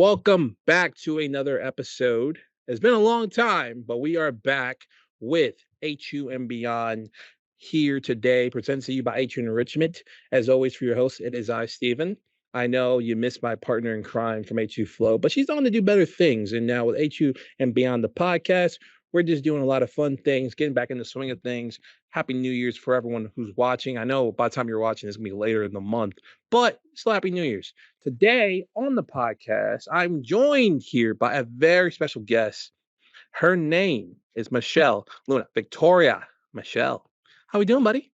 Welcome back to another episode. It's been a long time, but we are back with HU and Beyond here today, presented to you by HU Enrichment. As always, for your host, it is I, Stephen. I know you missed my partner in crime from HU Flow, but she's on to do better things. And now with HU and Beyond the podcast, we're just doing a lot of fun things, getting back in the swing of things. Happy New Year's for everyone who's watching. I know by the time you're watching, it's going to be later in the month, but still Happy New Year's. Today on the podcast, I'm joined here by a very special guest. Her name is Michelle Luna. Victoria. Michelle. How we doing, buddy?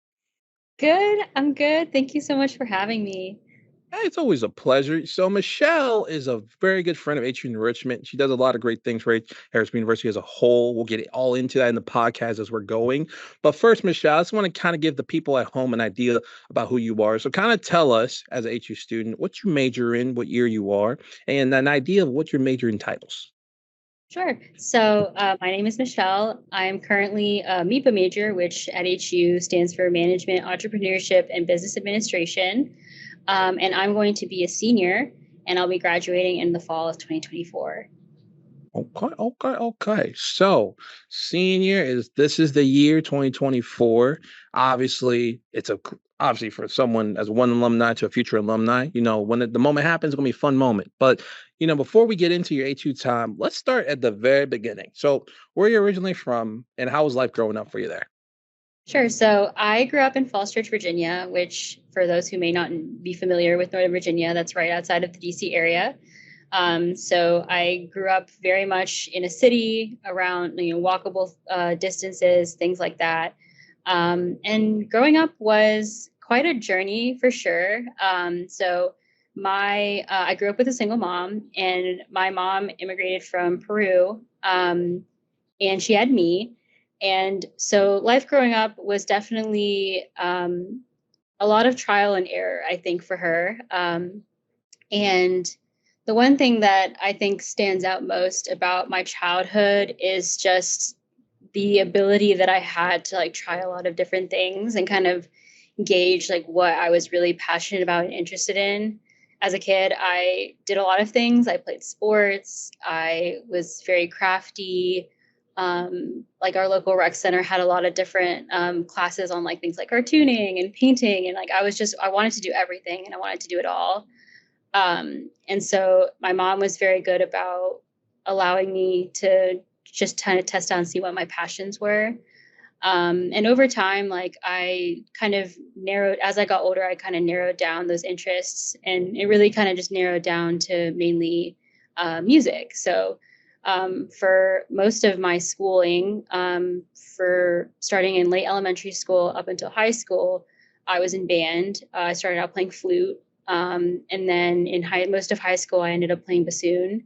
Good. I'm good. Thank you so much for having me. Hey, it's always a pleasure. So Michelle is a very good friend of HU Enrichment. She does a lot of great things for Harrisburg University as a whole. We'll get all into that in the podcast as we're going. But first, Michelle, I just want to kind of give the people at home an idea about who you are. So kind of tell us, as a HU student, what you major in, what year you are, and an idea of what your major entitles. Sure. So my name is Michelle. I'm currently a MIPA major, which at HU stands for Management, Entrepreneurship, and Business Administration. And I'm going to be a senior, and I'll be graduating in the fall of 2024. Okay. So, this is the year 2024. Obviously, obviously for someone as one alumni to a future alumni, when the moment happens, it's gonna be a fun moment. But before we get into your A2 time, let's start at the very beginning. So, where are you originally from, and how was life growing up for you there? Sure. So I grew up in Falls Church, Virginia, which for those who may not be familiar with Northern Virginia, that's right outside of the DC area. So I grew up very much in a city around, walkable distances, things like that. And growing up was quite a journey for sure. So I grew up with a single mom, and my mom immigrated from Peru, and she had me. And so life growing up was definitely a lot of trial and error, I think, for her. And the one thing that I think stands out most about my childhood is just the ability that I had to try a lot of different things and kind of gauge what I was really passionate about and interested in. As a kid, I did a lot of things. I played sports. I was very crafty. Our local rec center had a lot of different classes on things like cartooning and painting. And I wanted to do everything and I wanted to do it all. And so my mom was very good about allowing me to just kind of test out and see what my passions were. And over time, I kind of as I got older, I kind of narrowed down those interests, and it really kind of just narrowed down to mainly music. So for most of my schooling, for starting in late elementary school up until high school, I was in band. I started out playing flute. And then in most of high school, I ended up playing bassoon.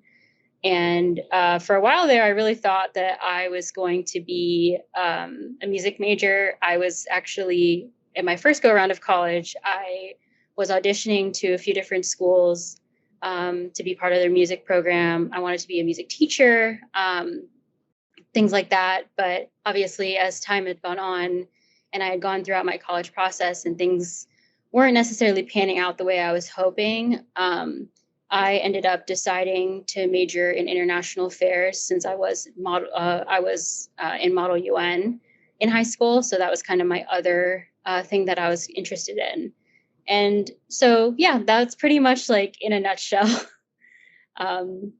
And for a while there, I really thought that I was going to be a music major. I was actually, in my first go around of college, I was auditioning to a few different schools to be part of their music program. I wanted to be a music teacher, things like that. But obviously, as time had gone on and I had gone throughout my college process and things weren't necessarily panning out the way I was hoping, I ended up deciding to major in international affairs since I was in Model UN in high school. So that was kind of my other thing that I was interested in. And so, yeah, that's pretty much in a nutshell,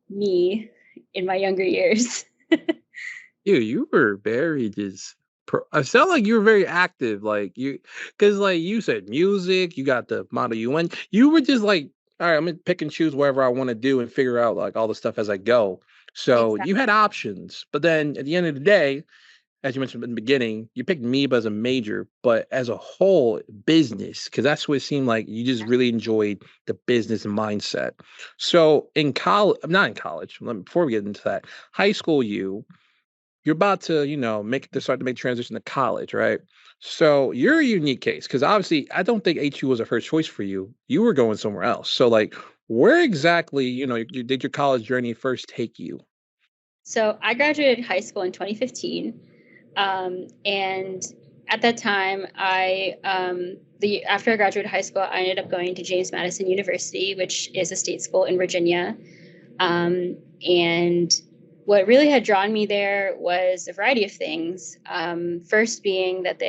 me in my younger years. You were very just. I sound like you were very active, because you said music, you got the Model UN. You were just all right, I'm gonna pick and choose whatever I want to do and figure out all the stuff as I go. So you Exactly. had options, but then at the end of the day, as you mentioned in the beginning, you picked MEBA as a major, but as a whole, business, because that's what it seemed like you just really enjoyed the business mindset. So in college, not in college, before we get into that, high school, you're about to, start to make transition to college, right? So you're a unique case because obviously I don't think HU was a first choice for you. You were going somewhere else. So where exactly, you did your college journey first take you? So I graduated high school in 2015. And at that time, after I graduated high school, I ended up going to James Madison University, which is a state school in Virginia. And what really had drawn me there was a variety of things. First being that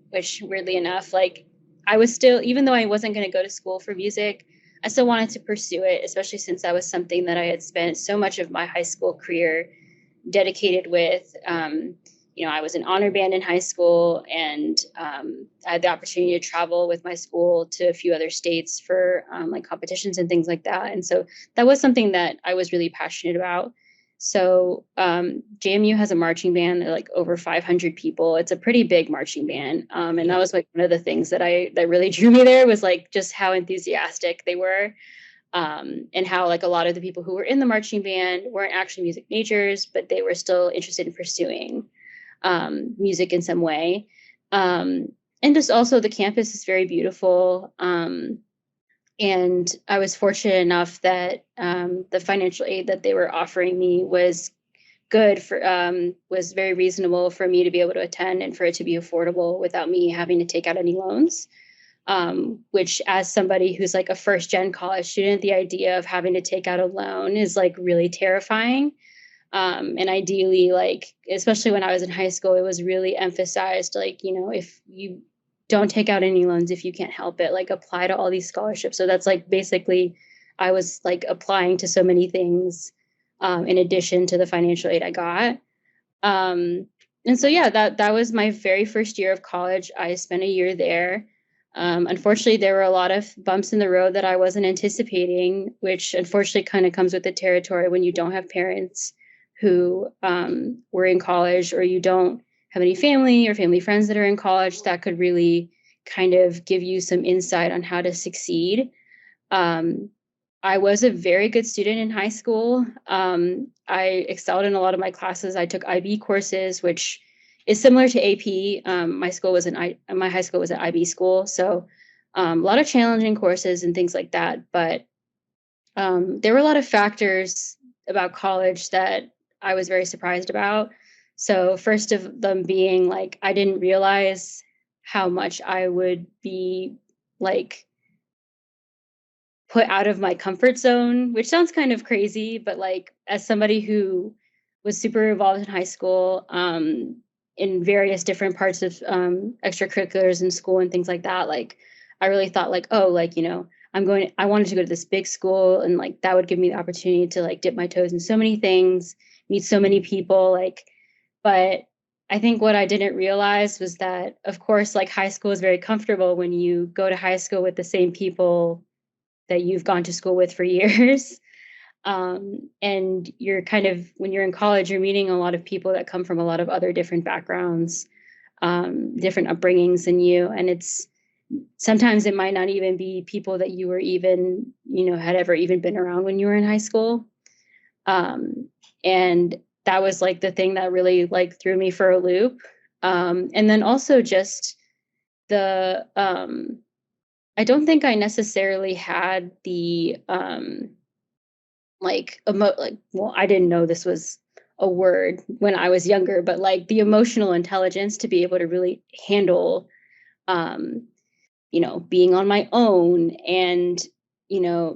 which weirdly enough, like I was still, even though I wasn't going to go to school for music, I still wanted to pursue it, especially since that was something that I had spent so much of my high school career dedicated with. I was in honor band in high school, and I had the opportunity to travel with my school to a few other states for like competitions and things like that. And so that was something that I was really passionate about. So JMU has a marching band. They're like over 500 people. It's a pretty big marching band, and that was like one of the things that really drew me there, was like just how enthusiastic they were. And how like a lot of the people who were in the marching band weren't actually music majors, but they were still interested in pursuing music in some way. And just also the campus is very beautiful. And I was fortunate enough that the financial aid that they were offering me was was very reasonable for me to be able to attend and for it to be affordable without me having to take out any loans. Which, as somebody who's like a first gen college student, the idea of having to take out a loan is like really terrifying. And ideally, like, especially when I was in high school, it was really emphasized, like, if you don't take out any loans, if you can't help it, like apply to all these scholarships. So that's like basically, I was like applying to so many things in addition to the financial aid I got. And so, yeah, that was my very first year of college. I spent a year there. Unfortunately, there were a lot of bumps in the road that I wasn't anticipating, which unfortunately kind of comes with the territory when you don't have parents who were in college, or you don't have any family or family friends that are in college. That could really kind of give you some insight on how to succeed. Um, I was a very good student in high school. I excelled in a lot of my classes. I took IB courses, which is similar to AP. My high school was an IB school, so a lot of challenging courses and things like that. But there were a lot of factors about college that I was very surprised about. So first of them being like, I didn't realize how much I would be like put out of my comfort zone, which sounds kind of crazy, but like as somebody who was super involved in high school, in various different parts of extracurriculars in school and things like that, like I really thought like, oh, like, I wanted to go to this big school, and like that would give me the opportunity to like dip my toes in so many things, meet so many people, like, but I think what I didn't realize was that, of course, like high school is very comfortable when you go to high school with the same people that you've gone to school with for years. And you're kind of, when you're in college, you're meeting a lot of people that come from a lot of other different backgrounds, different upbringings than you. And sometimes it might not even be people that you were even, had ever even been around when you were in high school. And that was like the thing that really like threw me for a loop. And then also just the, I don't think I necessarily had the well, I didn't know this was a word when I was younger, but like the emotional intelligence to be able to really handle um being on my own, and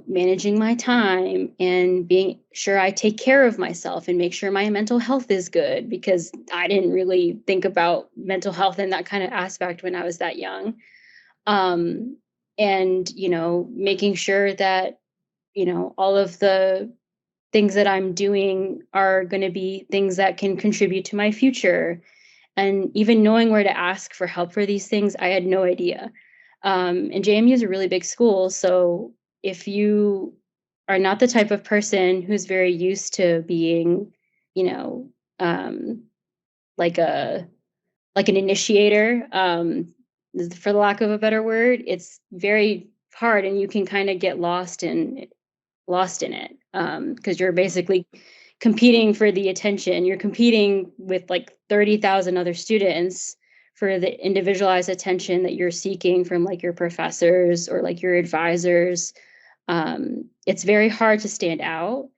managing my time, and being sure I take care of myself and make sure my mental health is good, because I didn't really think about mental health in that kind of aspect when I was that young. um, and making sure that all of the things that I'm doing are going to be things that can contribute to my future, and even knowing where to ask for help for these things, I had no idea. And JMU is a really big school, so if you are not the type of person who's very used to being, you know, um, like an initiator, for the lack of a better word, it's very hard, and you can kind of get lost in it, because you're basically competing for the attention. You're competing with like 30,000 other students for the individualized attention that you're seeking from like your professors or like your advisors. It's very hard to stand out.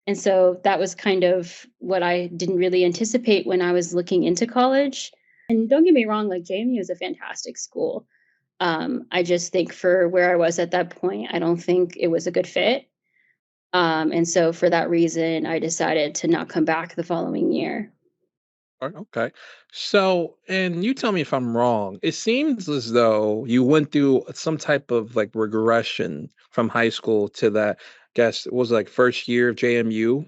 And so that was kind of what I didn't really anticipate when I was looking into college. And don't get me wrong, like JMU is a fantastic school. I just think for where I was at that point, I don't think it was a good fit. And so for that reason, I decided to not come back the following year. Okay. So, and you tell me if I'm wrong. It seems as though you went through some type of like regression from high school to that, guess it was like first year of JMU,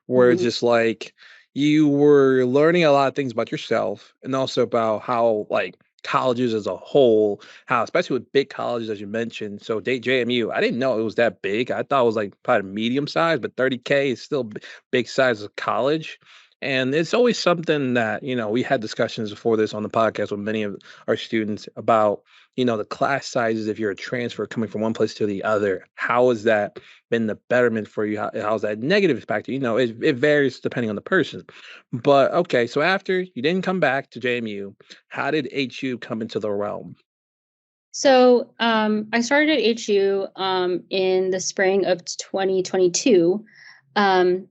where it's Mhm. just like you were learning a lot of things about yourself and also about how like colleges as a whole, how especially with big colleges as you mentioned. So JMU, I didn't know it was that big. I thought it was like probably medium size, but 30K is still big size of college. And it's always something that, we had discussions before this on the podcast with many of our students about, the class sizes if you're a transfer coming from one place to the other. How has that been the betterment for you? How's that negative impacted? It varies depending on the person. But okay, so after you didn't come back to JMU, how did HU come into the realm? So I started at HU in the spring of 2022.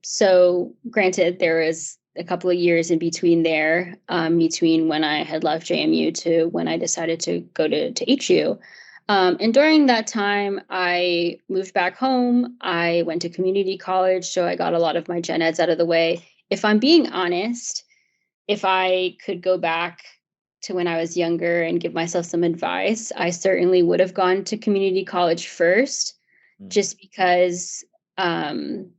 So granted, there was a couple of years in between there, between when I had left JMU to when I decided to go to HU. And during that time, I moved back home. I went to community college, so I got a lot of my gen eds out of the way. If I'm being honest, if I could go back to when I was younger and give myself some advice, I certainly would have gone to community college first, Mm. just because, um,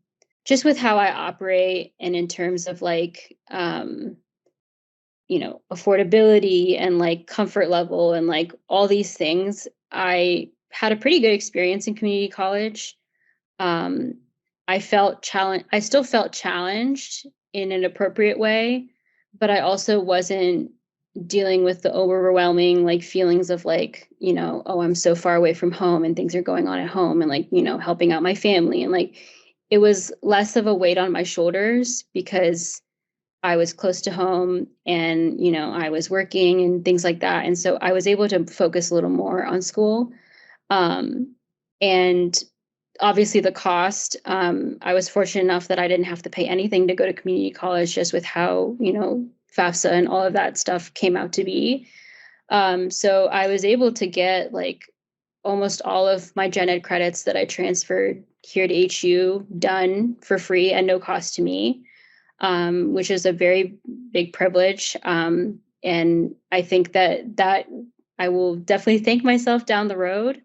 just with how I operate and in terms of like, affordability and like comfort level and like all these things, I had a pretty good experience in community college. um, I felt challenged. I still felt challenged in an appropriate way, but I also wasn't dealing with the overwhelming like feelings of like, oh, I'm so far away from home and things are going on at home and like, helping out my family and like it was less of a weight on my shoulders because I was close to home and, I was working and things like that. And so I was able to focus a little more on school. Um, and obviously the cost, I was fortunate enough that I didn't have to pay anything to go to community college just with how, FAFSA and all of that stuff came out to be. So I was able to get like almost all of my gen ed credits that I transferred here to HU done for free and no cost to me, which is a very big privilege. And I think that I will definitely thank myself down the road,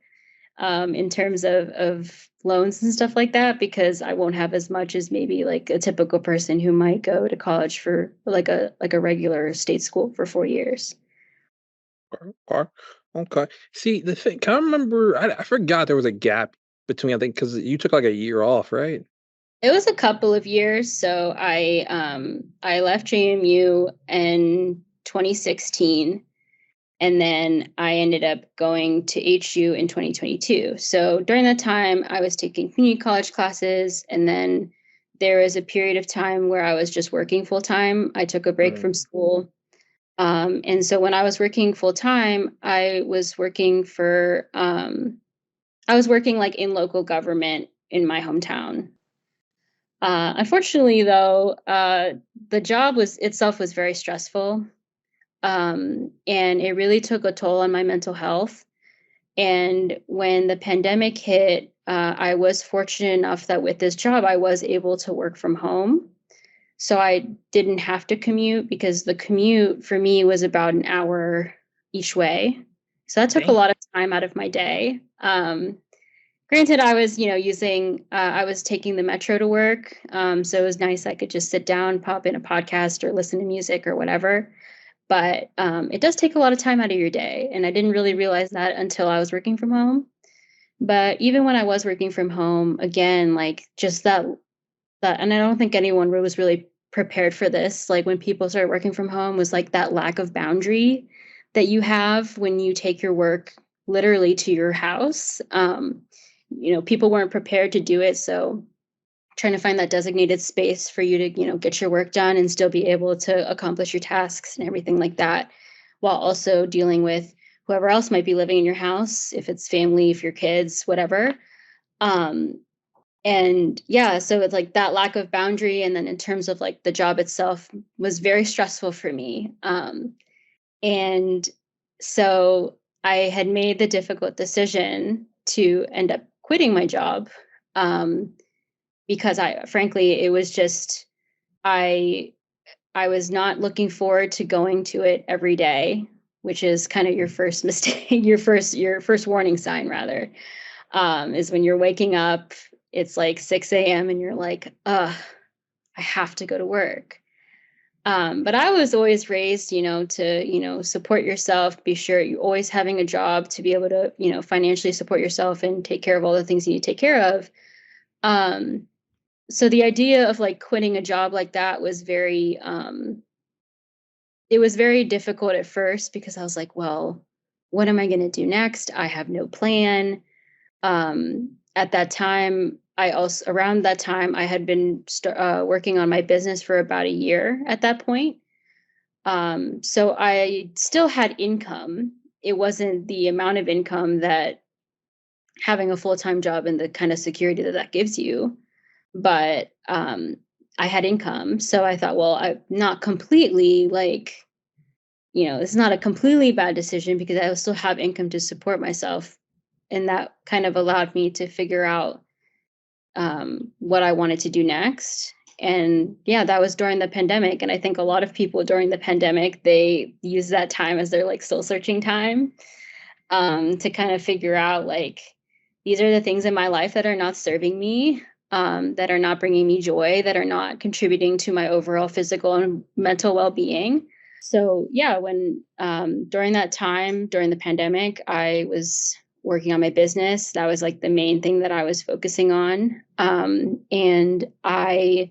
in terms of loans and stuff like that, because I won't have as much as maybe like a typical person who might go to college for like a regular state school for 4 years. Okay. Okay. See, the thing, can I remember? I forgot there was a gap between, I think, because you took like a year off, right? It was a couple of years. So I left JMU in 2016, and then I ended up going to HU in 2022. So during that time, I was taking community college classes, and then there was a period of time where I was just working full time. I took a break Mm. from school. And so when I was working full time, I was working like in local government in my hometown. Unfortunately, though, the job was itself was very stressful, and it really took a toll on my mental health. And when the pandemic hit, I was fortunate enough that with this job, I was able to work from home. So I didn't have to commute because the commute for me was about an hour each way. So that took a Dang. lot of time out of my day. Granted, I was, I was taking the metro to work. So it was nice. I could just sit down, pop in a podcast or listen to music or whatever. But it does take a lot of time out of your day. And I didn't really realize that until I was working from home. But even when I was working from home, again, like just that, and I don't think anyone was really prepared for this. Like when people started working from home, was like that lack of boundary that you have when you take your work literally to your house. People weren't prepared to do it. So trying to find that designated space for you to, get your work done and still be able to accomplish your tasks and everything like that, while also dealing with whoever else might be living in your house, if it's family, if your kids, whatever. Um, and yeah, so it's like that lack of boundary. And then in terms of like the job itself was very stressful for me. And so I had made the difficult decision to end up quitting my job. Um, because I frankly, it was just I I was not looking forward to going to it every day, which is kind of your first mistake, your first warning sign rather, is when you're waking up, it's like 6 a.m. and you're like, ugh, I have to go to work. But I was always raised, to, support yourself, be sure you're always having a job to be able to, financially support yourself and take care of all the things you need to take care of. Um, so the idea of like quitting a job like that was it was very difficult at first because I was like, well, what am I going to do next? I have no plan. At that time, around that time, I had been working on my business for about a year at that point. So I still had income. It wasn't the amount of income that having a full-time job and the kind of security that that gives you, but I had income. So I thought, well, I'm not completely like, it's not a completely bad decision because I will still have income to support myself. And that kind of allowed me to figure out what I wanted to do next. And yeah, that was during the pandemic. And I think a lot of people during the pandemic, they use that time as their like soul searching time, to kind of figure out like, these are the things in my life that are not serving me, that are not bringing me joy, that are not contributing to my overall physical and mental well being. So yeah, when during that time during the pandemic, I was working on my business. That was like the main thing that I was focusing on, and I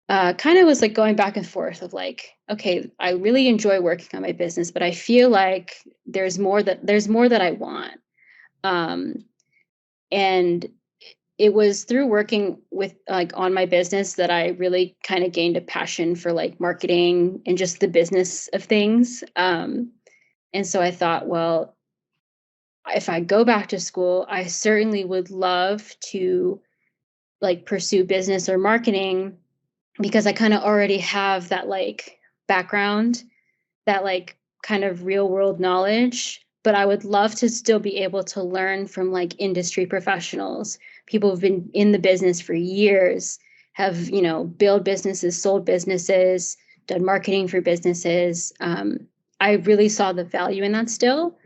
kind of was like going back and forth of like, okay, I really enjoy working on my business, but I feel like there's more that I want, um, and it was through working with like on my business that I really kind of gained a passion for like marketing and just the business of things. And so I thought, well, if I go back to school, I certainly would love to like pursue business or marketing because I kind of already have that like background, that like kind of real world knowledge, but I would love to still be able to learn from like industry professionals, people who've been in the business for years, have, built businesses, sold businesses, done marketing for businesses. I really saw the value in that still.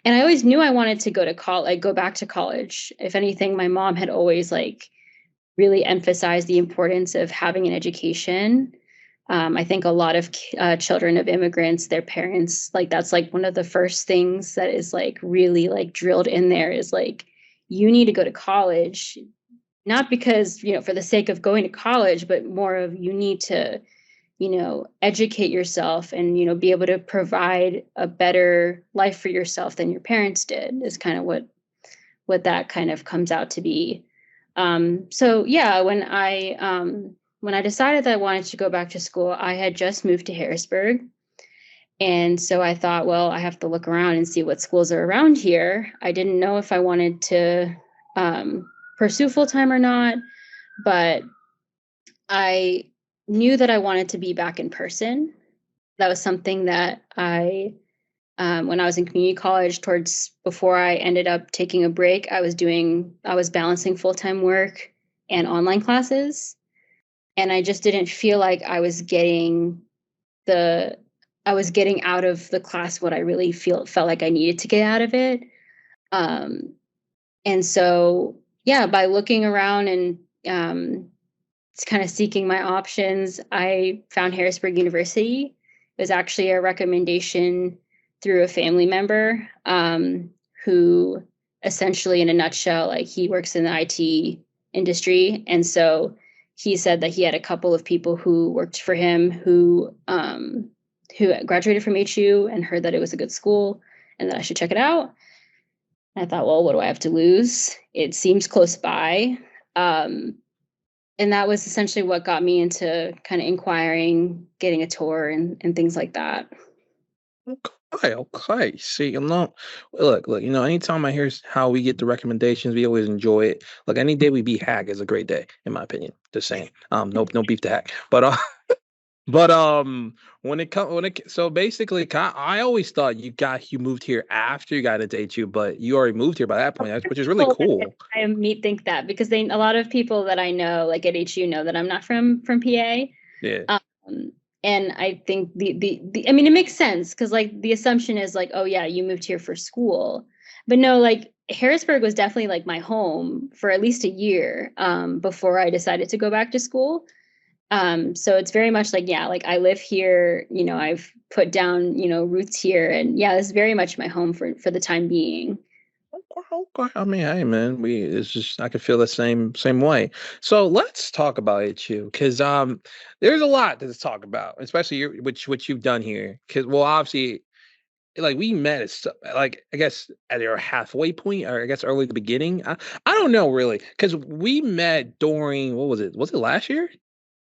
And I always knew I wanted to go to college, like go back to college. If anything, my mom had always like really emphasized the importance of having an education. I think a lot of children of immigrants, their parents, like that's like one of the first things that is like really like drilled in there is like, you need to go to college, not because, for the sake of going to college, but more of you need to, educate yourself and, be able to provide a better life for yourself than your parents did is kind of what that kind of comes out to be. So yeah, when I decided that I wanted to go back to school, I had just moved to Harrisburg. And so I thought, well, I have to look around and see what schools are around here. I didn't know if I wanted to pursue full time or not, but I knew that I wanted to be back in person. That was something that when I was in community college, towards before I ended up taking a break, I was balancing full time work and online classes. And I just didn't feel like the I was getting out of the class what I really felt like I needed to get out of it. Um, and so yeah, by looking around and kind of seeking my options, I found Harrisburg University. It was actually a recommendation through a family member, who essentially, in a nutshell, like he works in the IT industry. And so he said that he had a couple of people who worked for him who graduated from HU and heard that it was a good school and that I should check it out. And I thought, well, what do I have to lose? It seems close by. Um, and that was essentially what got me into kind of inquiring, getting a tour and things like that. Okay, okay. See, I'm not. Look. Anytime I hear how we get the recommendations, we always enjoy it. Like any day we be hack is a great day, in my opinion. Just saying. No beef to hack. But But so basically, I always thought you moved here after you got into HU, but you already moved here by that point, which is really People that cool. I meet think that because a lot of people that I know, like at HU, know that I'm not from PA. Yeah. Um, and I think I mean, it makes sense because like the assumption is like, oh yeah, you moved here for school, but no, like Harrisburg was definitely like my home for at least a year before I decided to go back to school. So it's very much like, yeah, like I live here, I've put down, roots here, and yeah, it's very much my home for the time being. Okay. I mean, hey man, it's just I could feel the same way. So let's talk about HU because there's a lot to talk about, especially what you've done here. Because well, obviously, like we met like I guess at your halfway point, or I guess early the beginning. I don't know really because we met during what was it? Was it last year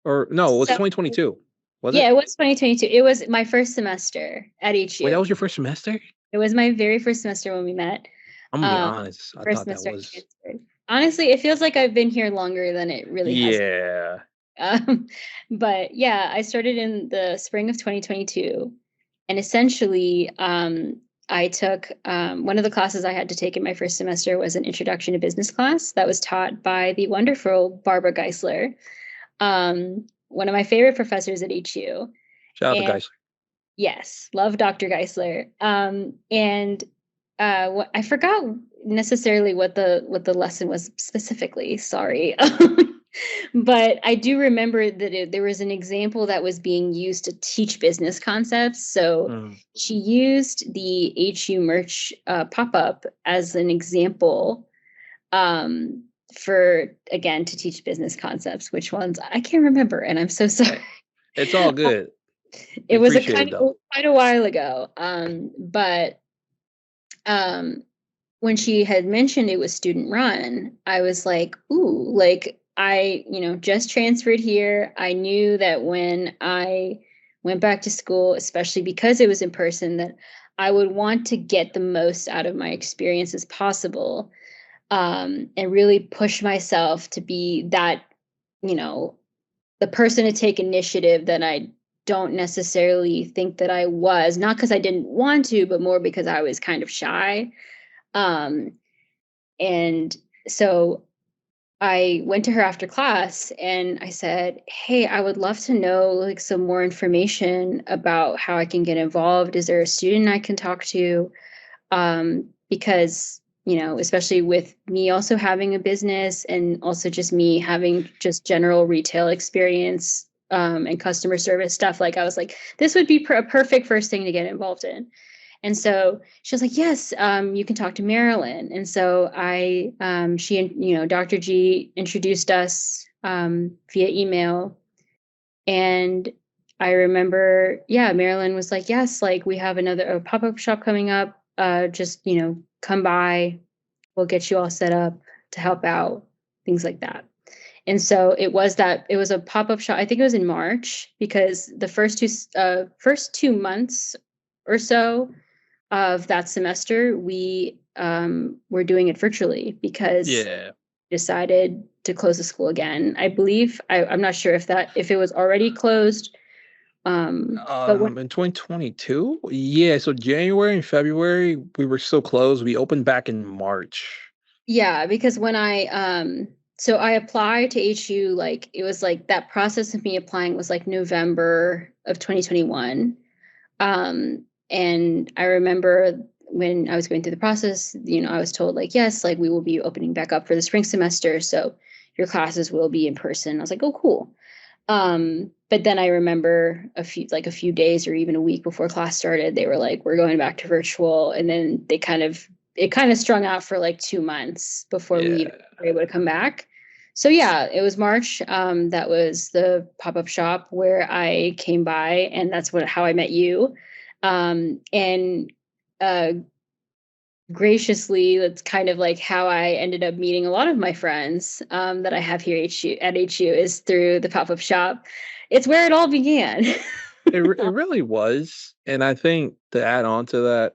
or no? It was So 2022. Was yeah, it? it was 2022. It was my first semester at Wait, that HU. was your first semester? It was my very first semester when we met. I'm gonna be honest. I First thought that semester I was transferred. Honestly, it feels like I've been here longer than it really has. yeah. Um, but yeah, I started in the spring of 2022. And essentially, I took one of the classes I had to take in my first semester was an introduction to business class that was taught by the wonderful Barbara Geisler, one of my favorite professors at HU. Shout out to And guys. yes, love Dr. Geisler. And I forgot necessarily what the lesson was specifically. Sorry. But I do remember that there was an example that was being used to teach business concepts. So Mm. she used the HU merch pop-up as an example um, for, again, to teach business concepts. Which ones? I can't remember, and I'm so sorry. It's all good. We It was appreciate it though. quite a while ago. But um, when she had mentioned it was student run, I was like, ooh, like I, just transferred here. I knew that when I went back to school, especially because it was in person, that I would want to get the most out of my experience as possible, and really push myself to be that, you know, the person to take initiative that I don't necessarily think that I was, not because I didn't want to, but more because I was kind of shy. Um, and so I went to her after class and I said, "Hey, I would love to know like some more information about how I can get involved. Is there a student I can talk to?" Because, especially with me also having a business and also just me having just general retail experience and customer service stuff, like I was like, this would be a perfect first thing to get involved in. And so she was like, yes, you can talk to Marilyn. And so she and, Dr. G introduced us via email. And I remember, yeah, Marilyn was like, yes, like we have a pop-up shop coming up. Just, come by. We'll get you all set up to help out, things like that. And so it was a pop-up shop. I think it was in March because the first 2 months or so of that semester, we were doing it virtually because Yeah. decided to close the school again. I believe I'm not sure if it was already closed. But when In 2022? Yeah, so January and February we were still closed. We opened back in March. Yeah, because when so I applied to HU, like it was like that process of me applying was like November of 2021. And I remember when I was going through the process, I was told like, yes, like we will be opening back up for the spring semester. So your classes will be in person. I was like, oh, cool. But then I remember a few days or even a week before class started, they were like, we're going back to virtual. And then it kind of strung out for like 2 months before we even Yeah. were able to come back. So yeah, it was March. That was the pop-up shop where I came by, and that's how I met you. And uh, graciously, that's kind of like how I ended up meeting a lot of my friends that I have here at HU is through the pop-up shop. It's where it all began. It really was, and I think to add on to that,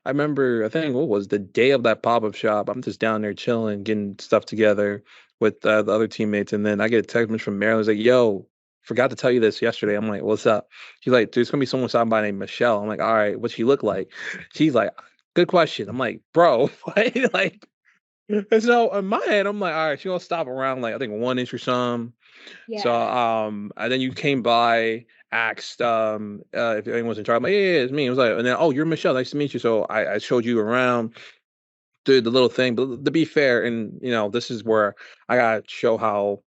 I think what was the day of that pop-up shop, I'm just down there chilling, getting stuff together with, the other teammates, and then I get a text message from Marilyn, it's like, "Yo, forgot to tell you this yesterday. I'm like, what's up? She's like, there's gonna be someone somebody named Michelle. I'm like, all right, what's she look like? She's like, good question. I'm like, bro, what? Like, and so in my head, I'm like, all right, she gonna stop around like I think 1 inch or something. So Yeah. and then you came by, asked if anyone was in charge. I'm like, yeah, yeah, it's me. It was like, and then oh, you're Michelle. Nice to meet you. So I showed you around, did the little thing. But to be fair, and this is where I gotta show how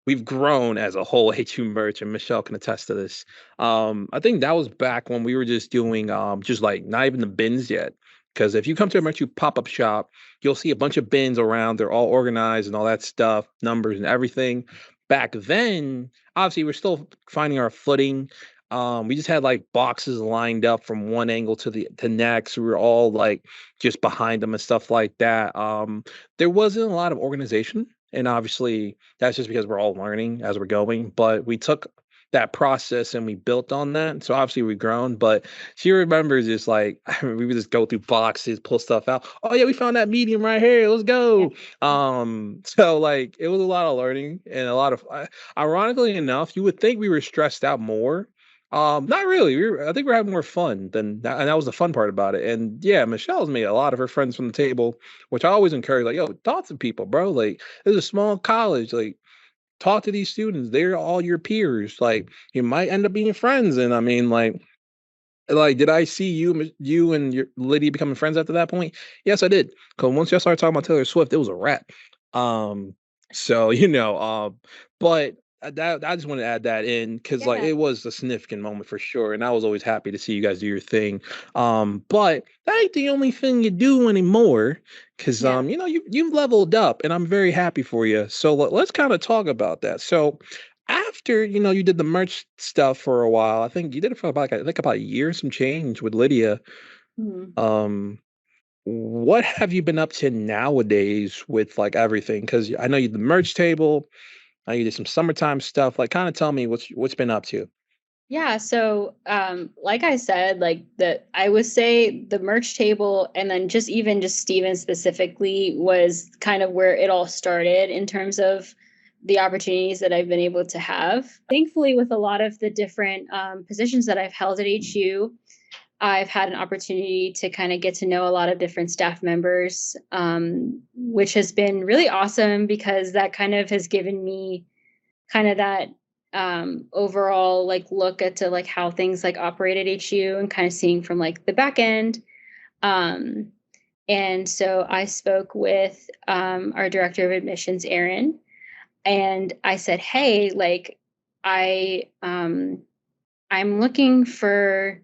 we've grown as a whole HU merch, and Michelle can attest to this. I think that was back when we were just doing just like not even the bins yet. Because if you come to a merch pop-up shop, you'll see a bunch of bins around. They're all organized and all that stuff, numbers and everything. Back then, obviously, we're still finding our footing. We just had like boxes lined up from one angle to the next. We were all like just behind them and stuff like that. There wasn't a lot of organization, and obviously that's just because we're all learning as we're going. But we took that process and we built on that. So obviously we've grown. But she remembers just like we would just go through boxes, pull stuff out. Oh yeah, we found that medium right here. Let's Yeah. go. So like it was a lot of learning and a lot of ironically enough, you would think we were stressed out more. Not really. I think we're having more fun than that, and that was the fun part about it. And yeah, Michelle's made a lot of her friends from the table, which I always encourage. Like, yo, talk to people, bro. Like, it's a small college. Like, talk to these students. They're all your peers. Like, you might end up being friends. And I mean, like, did I see you and your Lydia becoming friends after that point? Yes, I did. Because once y'all started talking about Taylor Swift, it was a wrap. Um, so but that I just want to add that in because like Yeah. it was a significant moment for sure, and I was always happy to see you guys do your thing. But that ain't the only thing you do anymore, because Yeah. you've leveled up, and I'm very happy for you. So let's kind of talk about that. So after you did the merch stuff for a while, I think you did it for about about a year, some change with Lydia. Mhm. Um, what have you been up to nowadays with like everything? Because I know you did the merch table. I know you did some summertime stuff. Like, kind of tell me what's been up to. Yeah, so like I said, like I would say the merch table and then just Steven specifically was kind of where it all started in terms of the opportunities that I've been able to have. Thankfully, with a lot of the different positions that I've held at HU, I've had an opportunity to kind of get to know a lot of different staff members, which has been really awesome because that kind of has given me kind of that overall like look at to like how things like operate at HU and kind of seeing from like the back end. Um, and so I spoke with our director of admissions, Erin, and I said, "Hey, like I'm looking for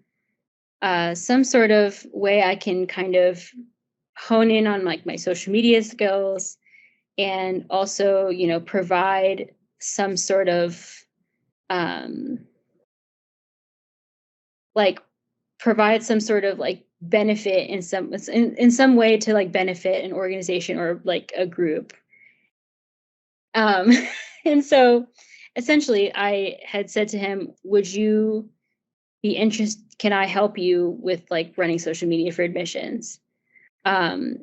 some sort of way I can kind of hone in on like my social media skills and also, provide some sort of um like provide some sort of like benefit in some way to like benefit an organization or like a group." um and so essentially I had said to him, would you be interested, can I help you with like running social media for admissions? um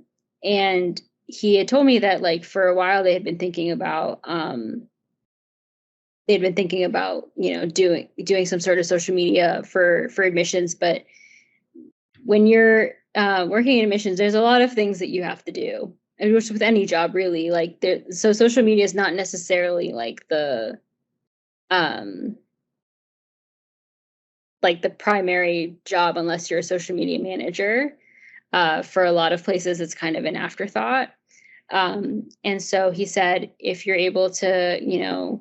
and he had told me that like for a while they'd been thinking about doing some sort of social media for admissions, but when you're working in admissions, there's a lot of things that you have to do, and which with any job really, like so social media is not necessarily um like the primary job unless you're a social media manager. For a lot of places it's kind of an afterthought. And so he said, if you're able to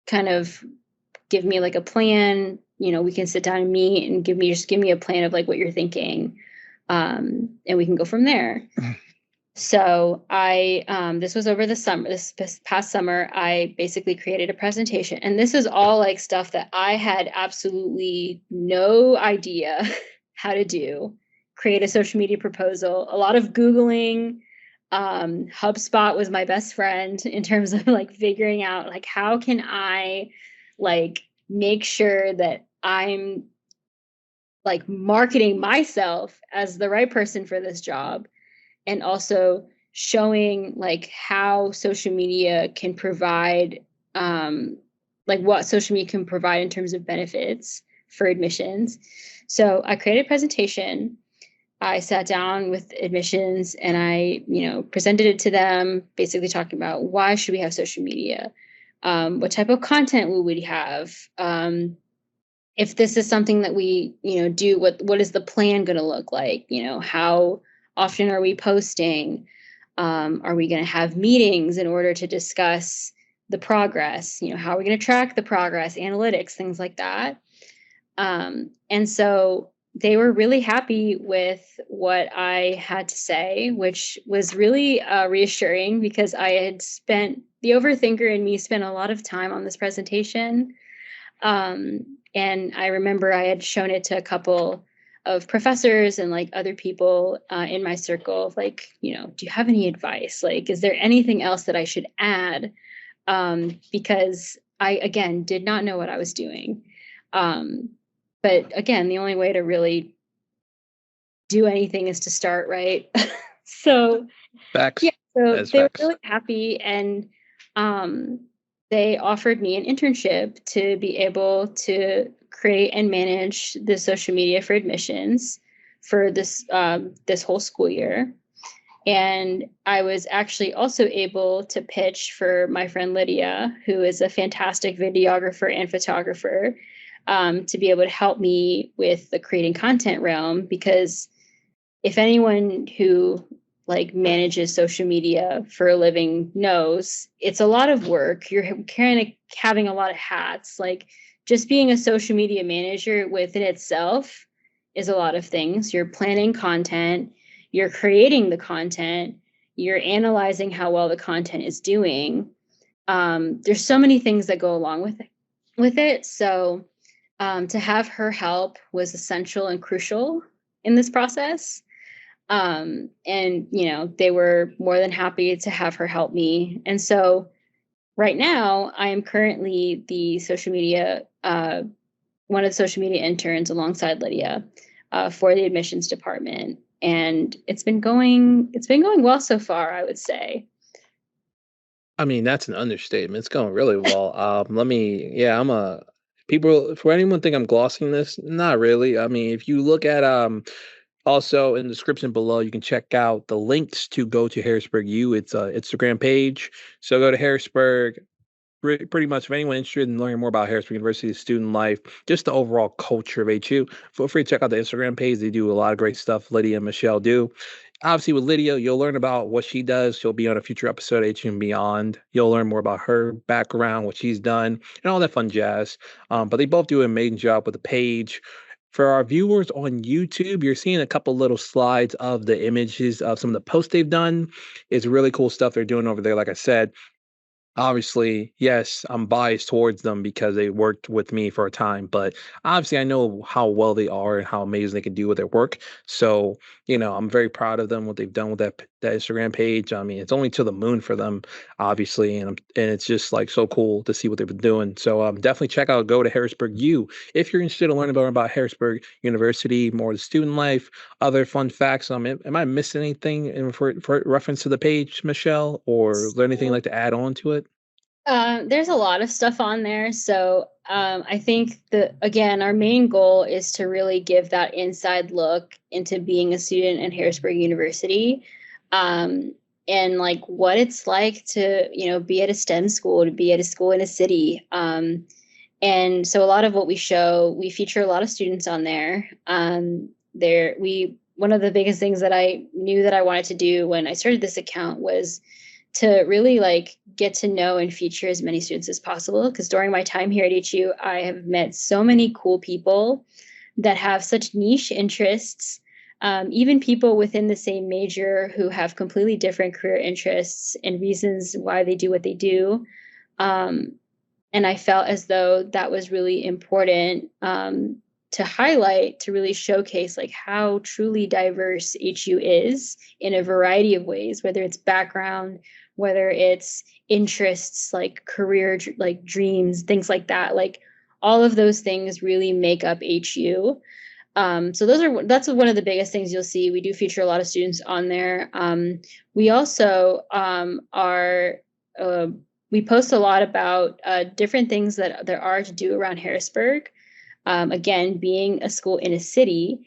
kind of give me like a plan, we can sit down and meet and give me a plan of like what you're thinking, and we can go from there. So this was over the summer, this past summer, I basically created a presentation. And this is all like stuff that I had absolutely no idea how to do. Create a social media proposal, a lot of Googling. HubSpot was my best friend in terms of like figuring out like how can I like make sure that I'm like marketing myself as the right person for this job, and also showing like how social media can provide like what social media can provide in terms of benefits for admissions. So I created a presentation. I sat down with admissions and I, presented it to them, basically talking about why should we have social media? What type of content will we have? If this is something that we, do, what is the plan going to look like? How often are we posting? Are we going to have meetings in order to discuss the progress? How are we going to track the progress, analytics, things like that? And so they were really happy with what I had to say, which was really reassuring because the overthinker in me spent a lot of time on this presentation. And I remember I had shown it to a couple of professors and like other people in my circle, like, do you have any advice? Like, is there anything else that I should add? Because I, again, did not know what I was doing. But again, the only way to really do anything is to start, right? So Facts. yeah, so That's they were facts. really happy, and they offered me an internship to be able to create and manage the social media for admissions for this whole school year. And I was actually also able to pitch for my friend Lydia, who is a fantastic videographer and photographer, to be able to help me with the creating content realm. Because if anyone who like manages social media for a living knows, it's a lot of work. You're kind of having a lot of hats. Like just being a social media manager within itself is a lot of things. You're planning content, you're creating the content, you're analyzing how well the content is doing. There's so many things that go along with it. So to have her help was essential and crucial in this process. And they were more than happy to have her help me. And so right now I am currently the social media one of the social media interns alongside Lydia for the admissions department. And it's been going well so far, I would say. I mean, that's an understatement. It's going really well. Yeah, people, for anyone think I'm glossing this, not really. I mean, if you look at, also in the description below, you can check out the links to go to Harrisburg U. It's a Instagram page. So go to Harrisburg. Pretty much, if anyone interested in learning more about Harrisburg University's student life, just the overall culture of HU, feel free to check out the Instagram page. They do a lot of great stuff. Lydia and Michelle do. Obviously, with Lydia, you'll learn about what she does. She'll be on a future episode of HU and Beyond. You'll learn more about her background, what she's done, and all that fun jazz. But they both do an amazing job with the page. For our viewers on YouTube, you're seeing a couple little slides of the images of some of the posts they've done. It's really cool stuff they're doing over there. Like I said, obviously, yes, I'm biased towards them because they worked with me for a time, but obviously I know how well they are and how amazing they can do with their work. So, I'm very proud of them, what they've done with that Instagram page. I mean, it's only to the moon for them, obviously, and it's just like so cool to see what they've been doing. So, definitely go to Harrisburg U if you're interested in learning more about Harrisburg University, more of the student life, other fun facts. Am I missing anything for reference to the page, Michelle, or is there anything you'd like to add on to it? There's a lot of stuff on there. So I think again, our main goal is to really give that inside look into being a student at Harrisburg University. And like what it's like to, be at a STEM school, to be at a school in a city. And so a lot of what we feature a lot of students on there. One of the biggest things that I knew that I wanted to do when I started this account was to really like get to know and feature as many students as possible. Because during my time here at HU, I have met so many cool people that have such niche interests, even people within the same major who have completely different career interests and reasons why they do what they do. And I felt as though that was really important to highlight, to really showcase like how truly diverse HU is in a variety of ways, whether it's background, whether it's interests, like career, like dreams, things like that. Like all of those things really make up HU. So that's one of the biggest things you'll see. We do feature a lot of students on there. We also are we post a lot about different things that there are to do around Harrisburg. Again, being a school in a city,